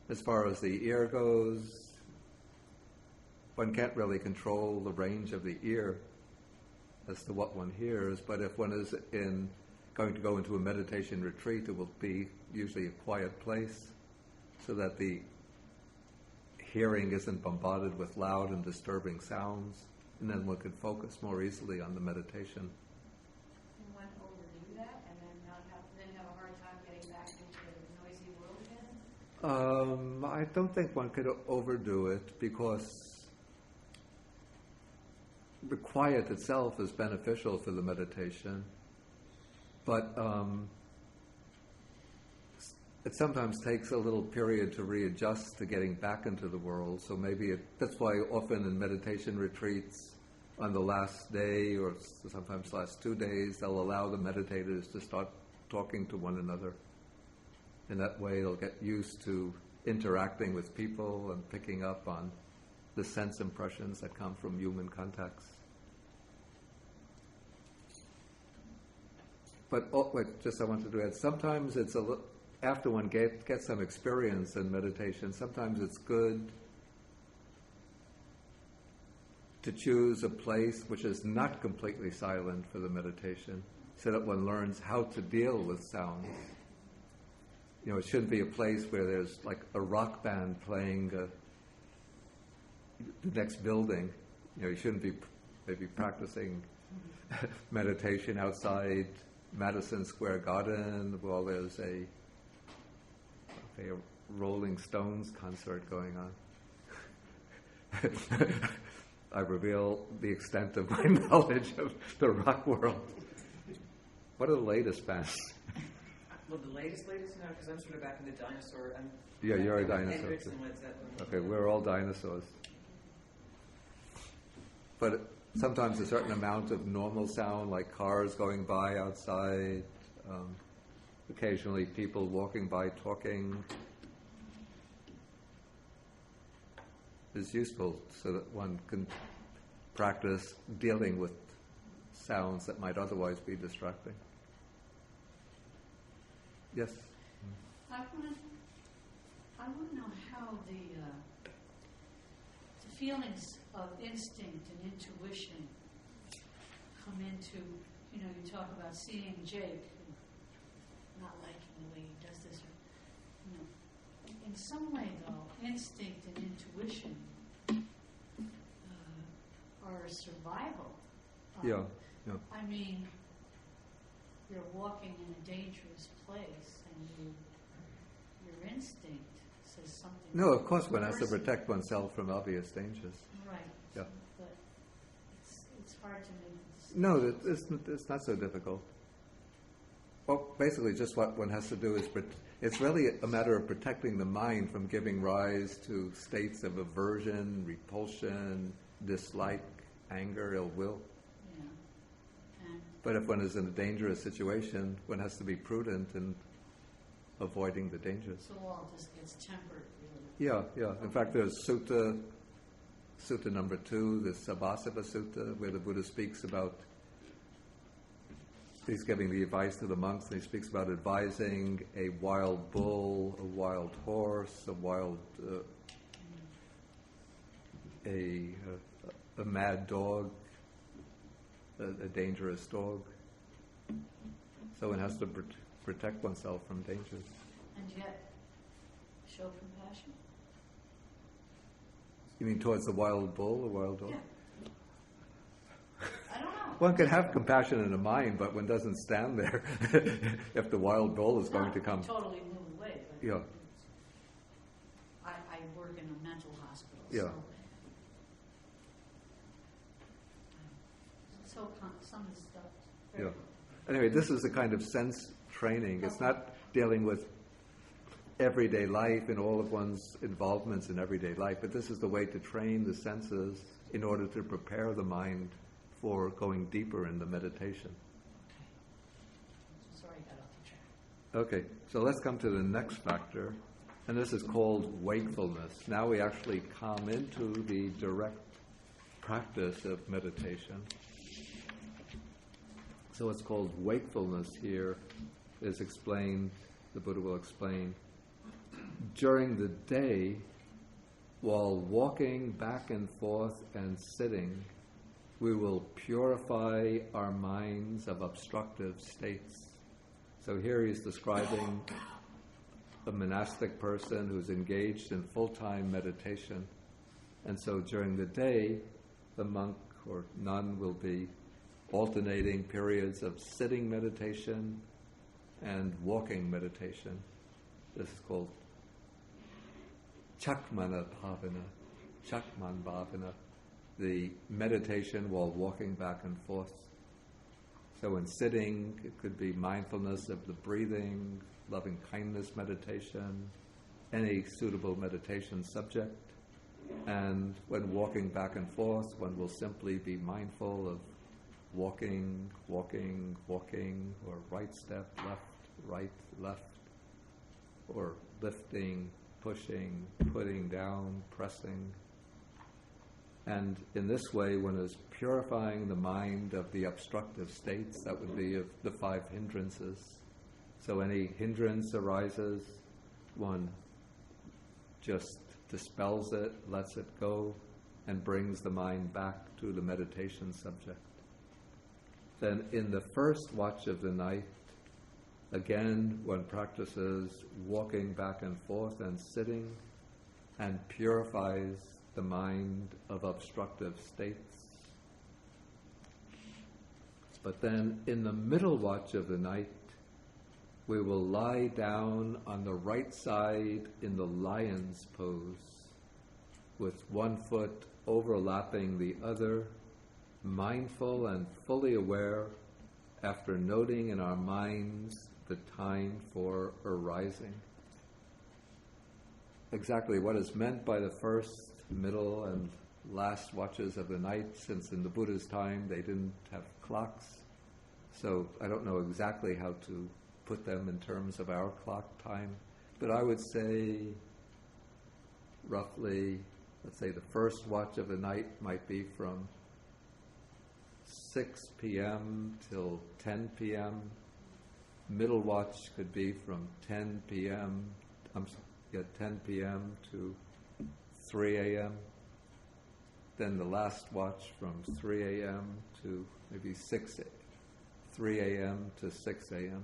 As far as the ear goes, one can't really control the range of the ear as to what one hears, but if one is going to go into a meditation retreat, it will be usually a quiet place so that the hearing isn't bombarded with loud and disturbing sounds, and then one can focus more easily on the meditation. Can one overdo that and then have a hard time getting back into the noisy world again? I don't think one could overdo it, because the quiet itself is beneficial for the meditation, but it sometimes takes a little period to readjust to getting back into the world. So that's why often in meditation retreats, on the last day or sometimes last 2 days, they'll allow the meditators to start talking to one another. In that way, they'll get used to interacting with people and picking up on the sense impressions that come from human contacts. But I wanted to add, sometimes it's after one gets some experience in meditation, sometimes it's good to choose a place which is not completely silent for the meditation, so that one learns how to deal with sounds. It shouldn't be a place where there's like a rock band playing the next building. You shouldn't be maybe practicing meditation outside Madison Square Garden while there's a Rolling Stones concert going on. I reveal the extent of my knowledge of the rock world. What are the latest bands? Well, the latest, no, because I'm sort of back in the dinosaur. Yeah, you're a dinosaur. Hendrix Too. and Led Zeppelin. Okay, we're all dinosaurs. But sometimes a certain amount of normal sound, like cars going by outside, occasionally people walking by talking, is useful so that one can practice dealing with sounds that might otherwise be distracting. Yes? I want to know how the feelings of instinct and intuition come into, you talk about seeing Jake and not liking the way he does this. In some way, though, instinct and intuition are a survival. Yeah. I mean, you're walking in a dangerous place and your instinct says something. No, of course one has to Person- protect oneself from obvious dangers. Right. Yeah. But it's hard to make this. No, it's not so difficult. Well, basically just what one has to do is, it's really a matter of protecting the mind from giving rise to states of aversion, repulsion, dislike, anger, ill will. Yeah. And But if one is in a dangerous situation, one has to be prudent in avoiding the dangers. so all just gets tempered, really. Yeah. In fact, there's Sutta number 2, the Maha-Assapura Sutta, where the Buddha speaks about, he's giving the advice to the monks, and he speaks about advising a wild bull, a wild horse, a wild, a mad dog, a dangerous dog. So one has to protect oneself from dangers. And yet, show compassion. You mean towards the wild bull, a wild dog? Yeah. I don't know. One can have compassion in the mind, but one doesn't stand there if the wild bull is going to come. Totally move away. But Yeah. I work in a mental hospital. Yeah. So some of the stuff. Yeah. Anyway, this is a kind of sense training. It's not dealing with everyday life and all of one's involvements in everyday life, but this is the way to train the senses in order to prepare the mind for going deeper in the meditation. Sorry, I got off the track. Okay, so let's come to the next factor, and this is called wakefulness. Now we actually come into the direct practice of meditation. So what's called wakefulness here is explained, the Buddha will explain, during the day, while walking back and forth and sitting, we will purify our minds of obstructive states. So here he's describing a monastic person who's engaged in full-time meditation. And so during the day, the monk or nun will be alternating periods of sitting meditation and walking meditation. This is called Chakmana Bhavana, Chakman Bhavana, the meditation while walking back and forth. So in sitting, it could be mindfulness of the breathing, loving kindness meditation, any suitable meditation subject. And when walking back and forth, one will simply be mindful of walking, walking, walking, or right step, left, right, left, or lifting, pushing, putting down, pressing. And in this way, one is purifying the mind of the obstructive states, that would be of the 5 hindrances. So any hindrance arises, one just dispels it, lets it go, and brings the mind back to the meditation subject. Then in the first watch of the night, again, one practices walking back and forth and sitting, and purifies the mind of obstructive states. But then in the middle watch of the night, we will lie down on the right side in the lion's pose, with one foot overlapping the other, mindful and fully aware, after noting in our minds the time for arising. Exactly what is meant by the first, middle, and last watches of the night, since in the Buddha's time they didn't have clocks, so I don't know exactly how to put them in terms of our clock time, but I would say roughly, let's say the first watch of the night might be from 6 p.m. till 10 p.m. Middle watch could be from 10 p.m. 10 p.m. to 3 a.m. Then the last watch from 3 a.m. to maybe 3 a.m. to 6 a.m.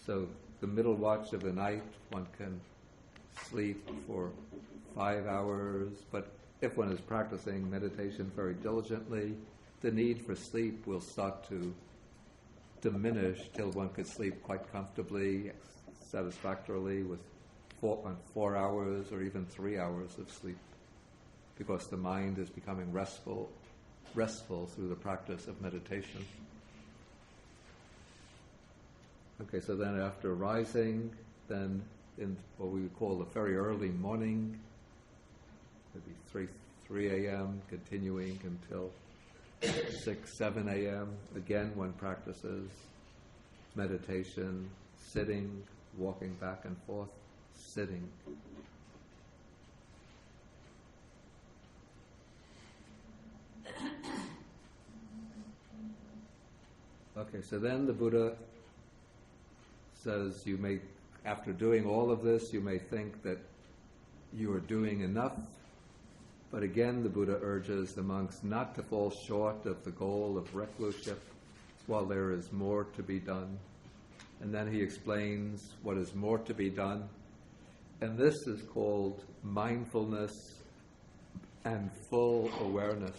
So the middle watch of the night, one can sleep for 5 hours, but if one is practicing meditation very diligently, the need for sleep will start to diminish till one could sleep quite comfortably, satisfactorily with 4 hours or even 3 hours of sleep, because the mind is becoming restful through the practice of meditation. Okay, so then after rising, then in what we would call the very early morning, maybe 3 a.m., continuing until 6, 7 a.m., again one practices meditation, sitting, walking back and forth, sitting. Okay, so then the Buddha says after doing all of this, you may think that you are doing enough, but again the Buddha urges the monks not to fall short of the goal of recluseship while there is more to be done. And then he explains what is more to be done, and this is called mindfulness and full awareness.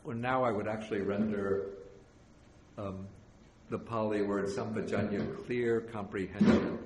Or now I would actually render the Pali word sampajanya, clear comprehension.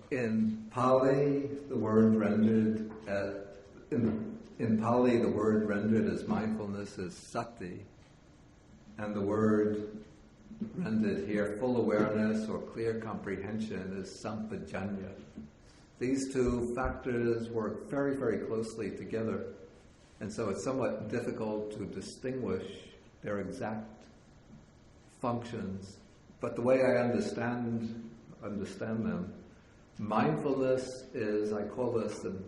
In Pali, the word rendered as mindfulness is sati, and the word rendered here full awareness or clear comprehension is sampajanya. These two factors work very, very closely together, and so it's somewhat difficult to distinguish their exact functions. But the way I understand them, mindfulness is, I call this an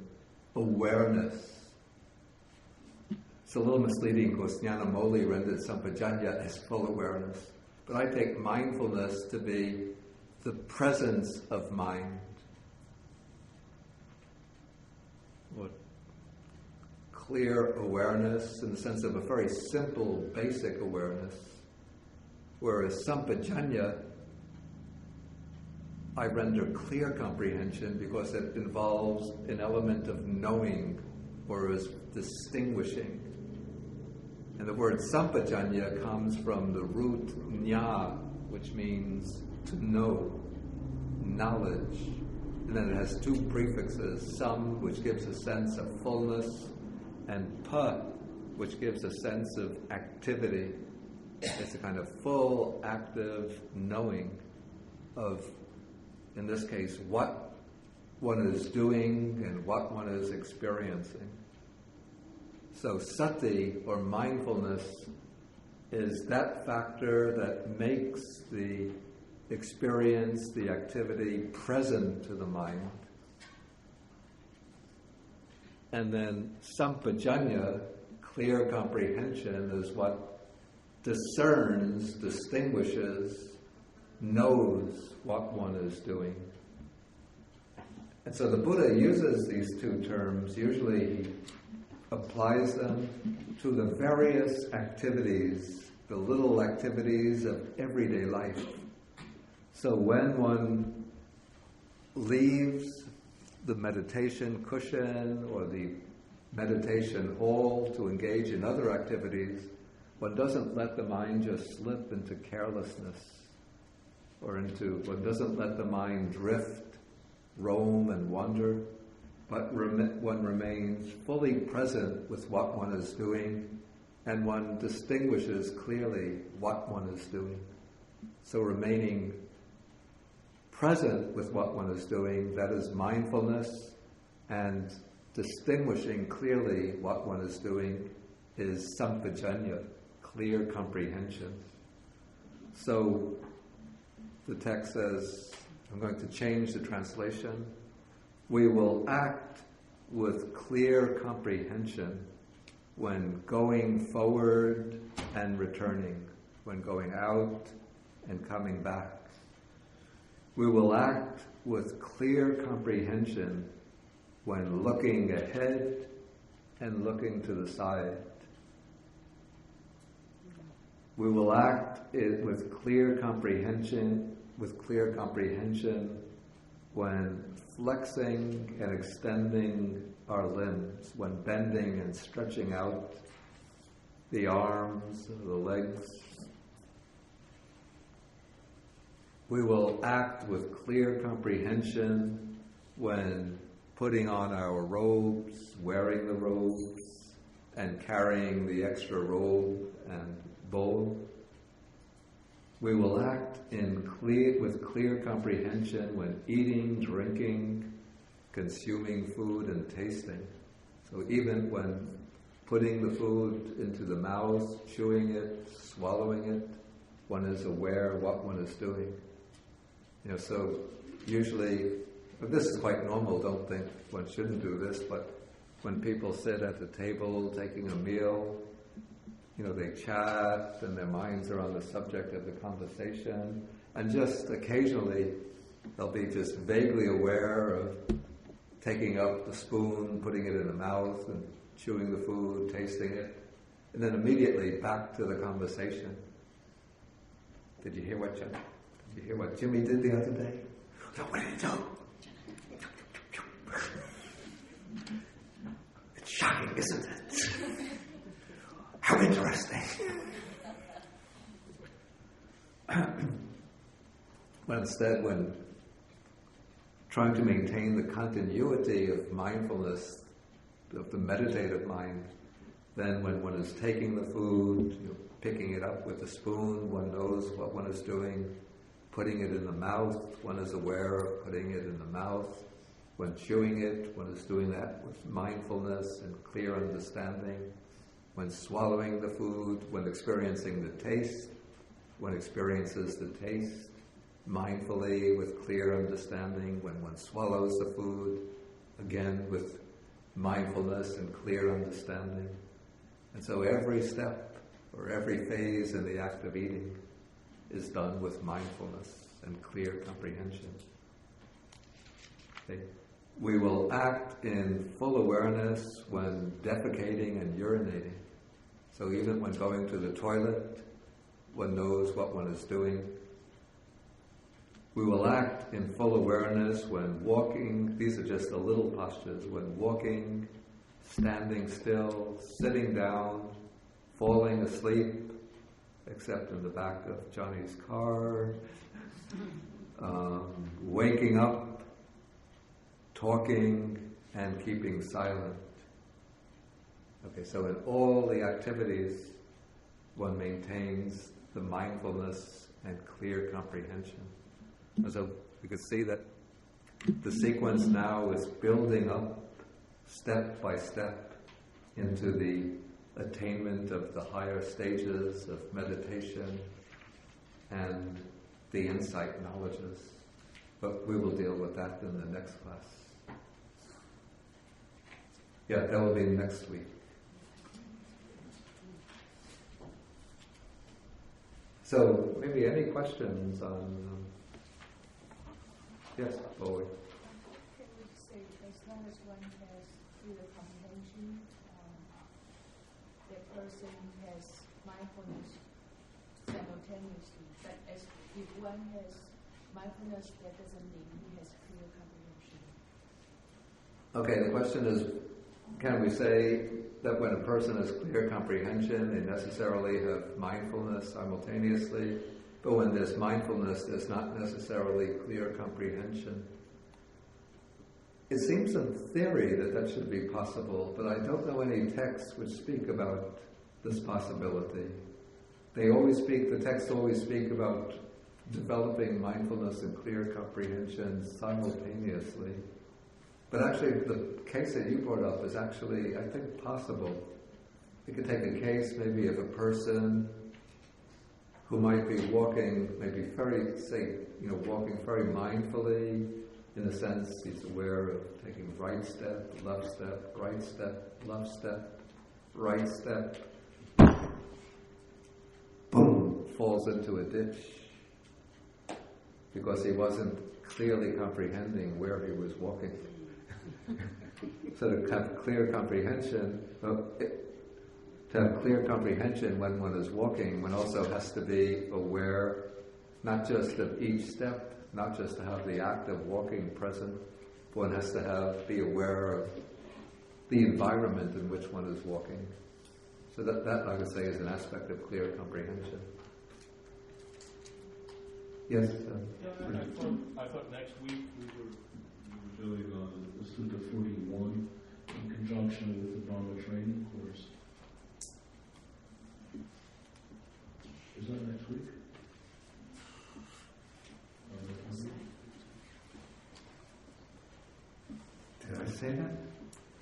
awareness. It's a little misleading because Jnanamoli rendered sampajanya as full awareness. But I take mindfulness to be the presence of mind. What? Clear awareness in the sense of a very simple, basic awareness. Whereas sampajanya, I render clear comprehension because it involves an element of knowing or as distinguishing. And the word sampajanya comes from the root nya, which means to know, knowledge. And then it has two prefixes, sam, which gives a sense of fullness, and pa, which gives a sense of activity. It's a kind of full, active knowing of, in this case, what one is doing and what one is experiencing. So sati, or mindfulness, is that factor that makes the experience, the activity, present to the mind. And then sampajanya, clear comprehension, is what discerns, distinguishes, knows what one is doing. And so the Buddha uses these two terms. Usually he applies them to the various activities, the little activities of everyday life. So when one leaves the meditation cushion or the meditation hall to engage in other activities, one doesn't let the mind just slip into carelessness one doesn't let the mind drift, roam and wander, but one remains fully present with what one is doing, and one distinguishes clearly what one is doing. So remaining present with what one is doing, that is mindfulness, and distinguishing clearly what one is doing is sampajanya, clear comprehension. So the text says, I'm going to change the translation, we will act with clear comprehension when going forward and returning, when going out and coming back. We will act with clear comprehension when looking ahead and looking to the side. We will act with clear comprehension when flexing and extending our limbs, when bending and stretching out the arms, the legs. We will act with clear comprehension when putting on our robes, wearing the robes, and carrying the extra robe and bowl. We will act with clear comprehension when eating, drinking, consuming food, and tasting. So even when putting the food into the mouth, chewing it, swallowing it, one is aware of what one is doing. So usually, but this is quite normal, don't think one shouldn't do this, but when people sit at the table taking a meal, they chat and their minds are on the subject of the conversation, and just occasionally they'll be just vaguely aware of taking up the spoon, putting it in the mouth, and chewing the food, tasting it, and then immediately back to the conversation. Did you hear what Jimmy did the other day? So what did he do? It's shocking, isn't it? How interesting. But instead, when trying to maintain the continuity of mindfulness, of the meditative mind, then when one is taking the food, picking it up with a spoon, one knows what one is doing. Putting it in the mouth, one is aware of putting it in the mouth. When chewing it, one is doing that with mindfulness and clear understanding. When swallowing the food, when experiencing the taste, one experiences the taste mindfully with clear understanding. When one swallows the food, again with mindfulness and clear understanding. And so every step or every phase in the act of eating is done with mindfulness and clear comprehension. Okay. We will act in full awareness when defecating and urinating. So even when going to the toilet, one knows what one is doing. We will act in full awareness when walking. These are just the little postures. When walking, standing still, sitting down, falling asleep, except in the back of Johnny's car, waking up, talking, and keeping silent. Okay, so in all the activities, one maintains the mindfulness and clear comprehension. And so we could see that the sequence now is building up step by step into the attainment of the higher stages of meditation and the insight knowledges. But we will deal with that in the next class. Yeah, that will be next week. So maybe any questions on... Yes, Bowie. Can we say, as long as one has clear comprehension, that person has mindfulness simultaneously, but if one has mindfulness, that doesn't mean he has clear comprehension. Okay, the question is, can we say that when a person has clear comprehension, they necessarily have mindfulness simultaneously, but when there's mindfulness, there's not necessarily clear comprehension? It seems in theory that should be possible, but I don't know any texts which speak about this possibility. The texts always speak about developing mindfulness and clear comprehension simultaneously. But actually, the case that you brought up is actually, I think, possible. You could take a case maybe of a person who might be walking, maybe walking very mindfully, in the sense he's aware of taking right step, left step, right step, left step, right step. Boom! Falls into a ditch because he wasn't clearly comprehending where he was walking. So to have clear comprehension, when one is walking, one also has to be aware not just of each step, not just to have the act of walking present, one has to be aware of the environment in which one is walking. So that I would say is an aspect of clear comprehension. Yes? I thought next week we were doing the Sutta 41 in conjunction with the Dharma training course. Is that next week? Did I say that?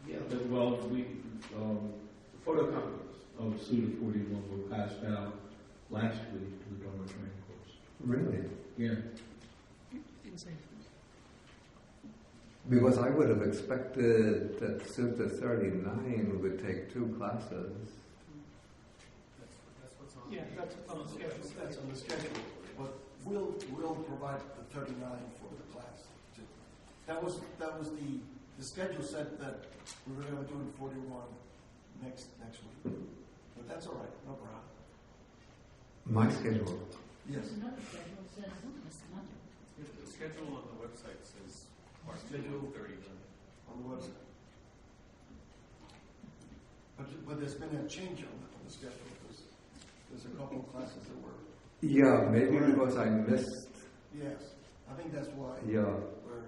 Yeah. The photocopies of Sutta 41 were passed out last week to the Dharma training course. Really? Yeah. Because I would have expected that Sutta 39 would take 2 classes. That's what's on. Yeah, that's on the schedule. That's on the schedule. But we'll provide the 39 for the class too. That was the schedule said that we were going to do in 41 next week. But that's all right, no problem. My schedule. Yes. Another schedule says Monday. The schedule on the website says Schedule 30 on the website. But there's been a change on the schedule. There's a couple of classes that were. Yeah, maybe because I missed. Yes, I think that's why. Yeah,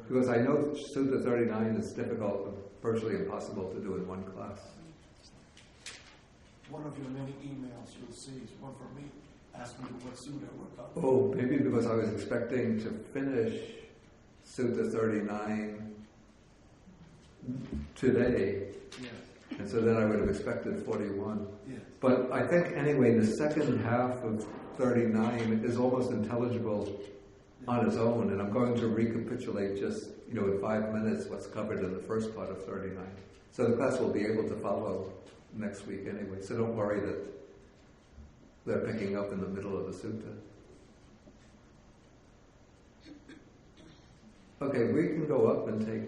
because I know Sutta 39 is difficult, virtually impossible to do in one class. One of your many emails you'll see is one from me asking you what Sutta we're talking about. Oh, maybe because I was expecting to finish Sutta 39 today. Yes. And so then I would have expected 41. Yes. But I think anyway, the second half of 39 is almost intelligible on its own, and I'm going to recapitulate just, in 5 minutes what's covered in the first part of 39. So the class will be able to follow next week anyway, so don't worry that they're picking up in the middle of the sutta. Okay, we can go up and take.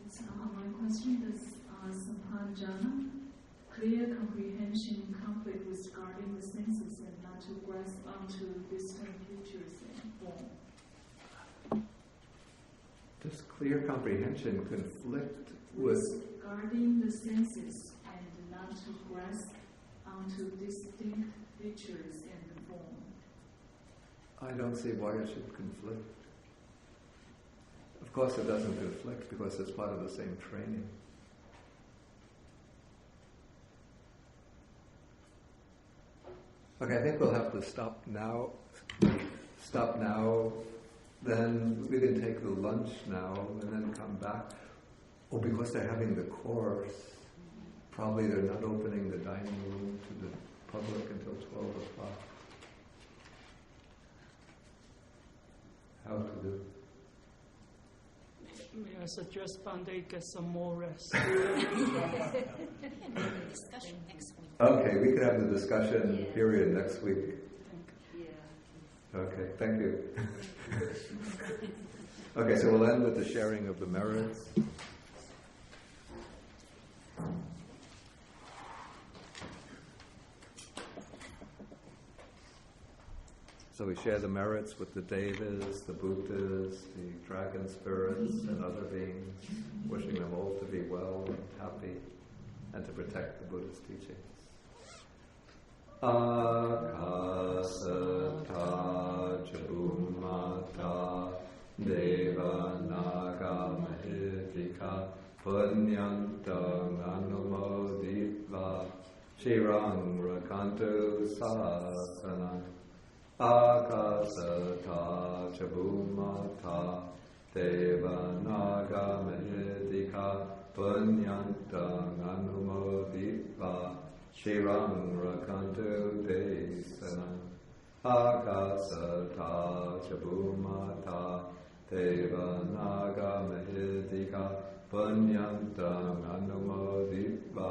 It's an online question. Does Sampanjana, clear comprehension, conflict with guarding the senses and not to grasp onto distant features and form? Does clear comprehension conflict with guarding the senses and not to grasp onto distinct features and form? I don't see why it should conflict. Of course it doesn't conflict because it's part of the same training. Okay, I think we'll have to stop now. Then we can take the lunch now and then come back. Oh, because they're having the course, probably they're not opening the dining room to the public until 12 o'clock. How to do? May I suggest Pandey get some more rest? Discussion next week. Okay, we could have the discussion period next week. Yeah. Okay, thank you. Okay, so we'll end with the sharing of the merits. So we share the merits with the Devas, the Bhutas, the dragon spirits, and other beings, wishing them all to be well and happy, and to protect the Buddha's teachings. Akasata Jabumata Deva Naga Mahidika Punyantang Anumoditva Shirang Rakantu Sasana Akasata Jabumata Deva Naga Mahidika Punyantang Anumoditva Shirang Rakantu Desana Akasata Jabumata Deva Naga Mahidika Punyantang Anumoditva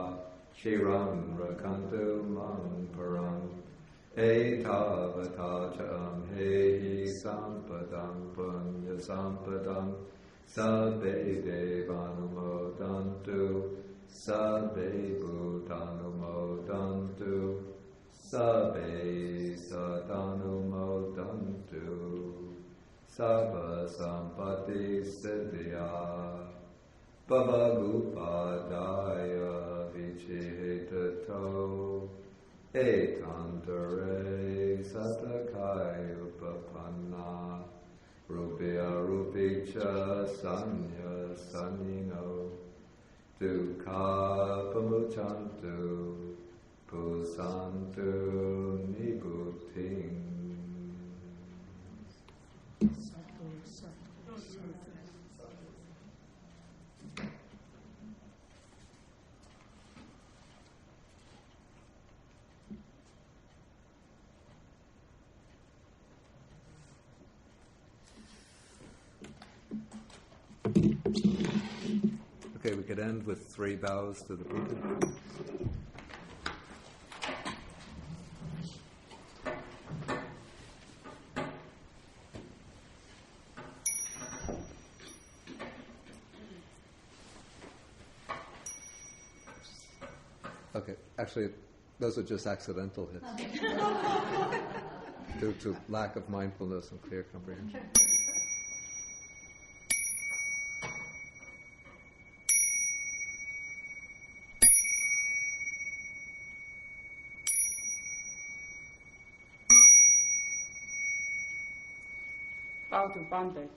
Shirang Rakantu Mamparam Etavata Cham Hehi Sampadam Punya Sampadam Sabbe Devanumodantu Sabbe Bhutanumodantu Sabbe Satanumodantu Sabba Sampati Siddhya Bhavagupadaya Vichihitato Etantare Satakaya Upapanna Rupya Rupicha Sanya Sanino Dukha Pamuchantu Pusantu Nibhuting. Okay, we could end with 3 bows to the Buddha. Okay, actually, those are just accidental hits due to lack of mindfulness and clear comprehension. Bow to Bande.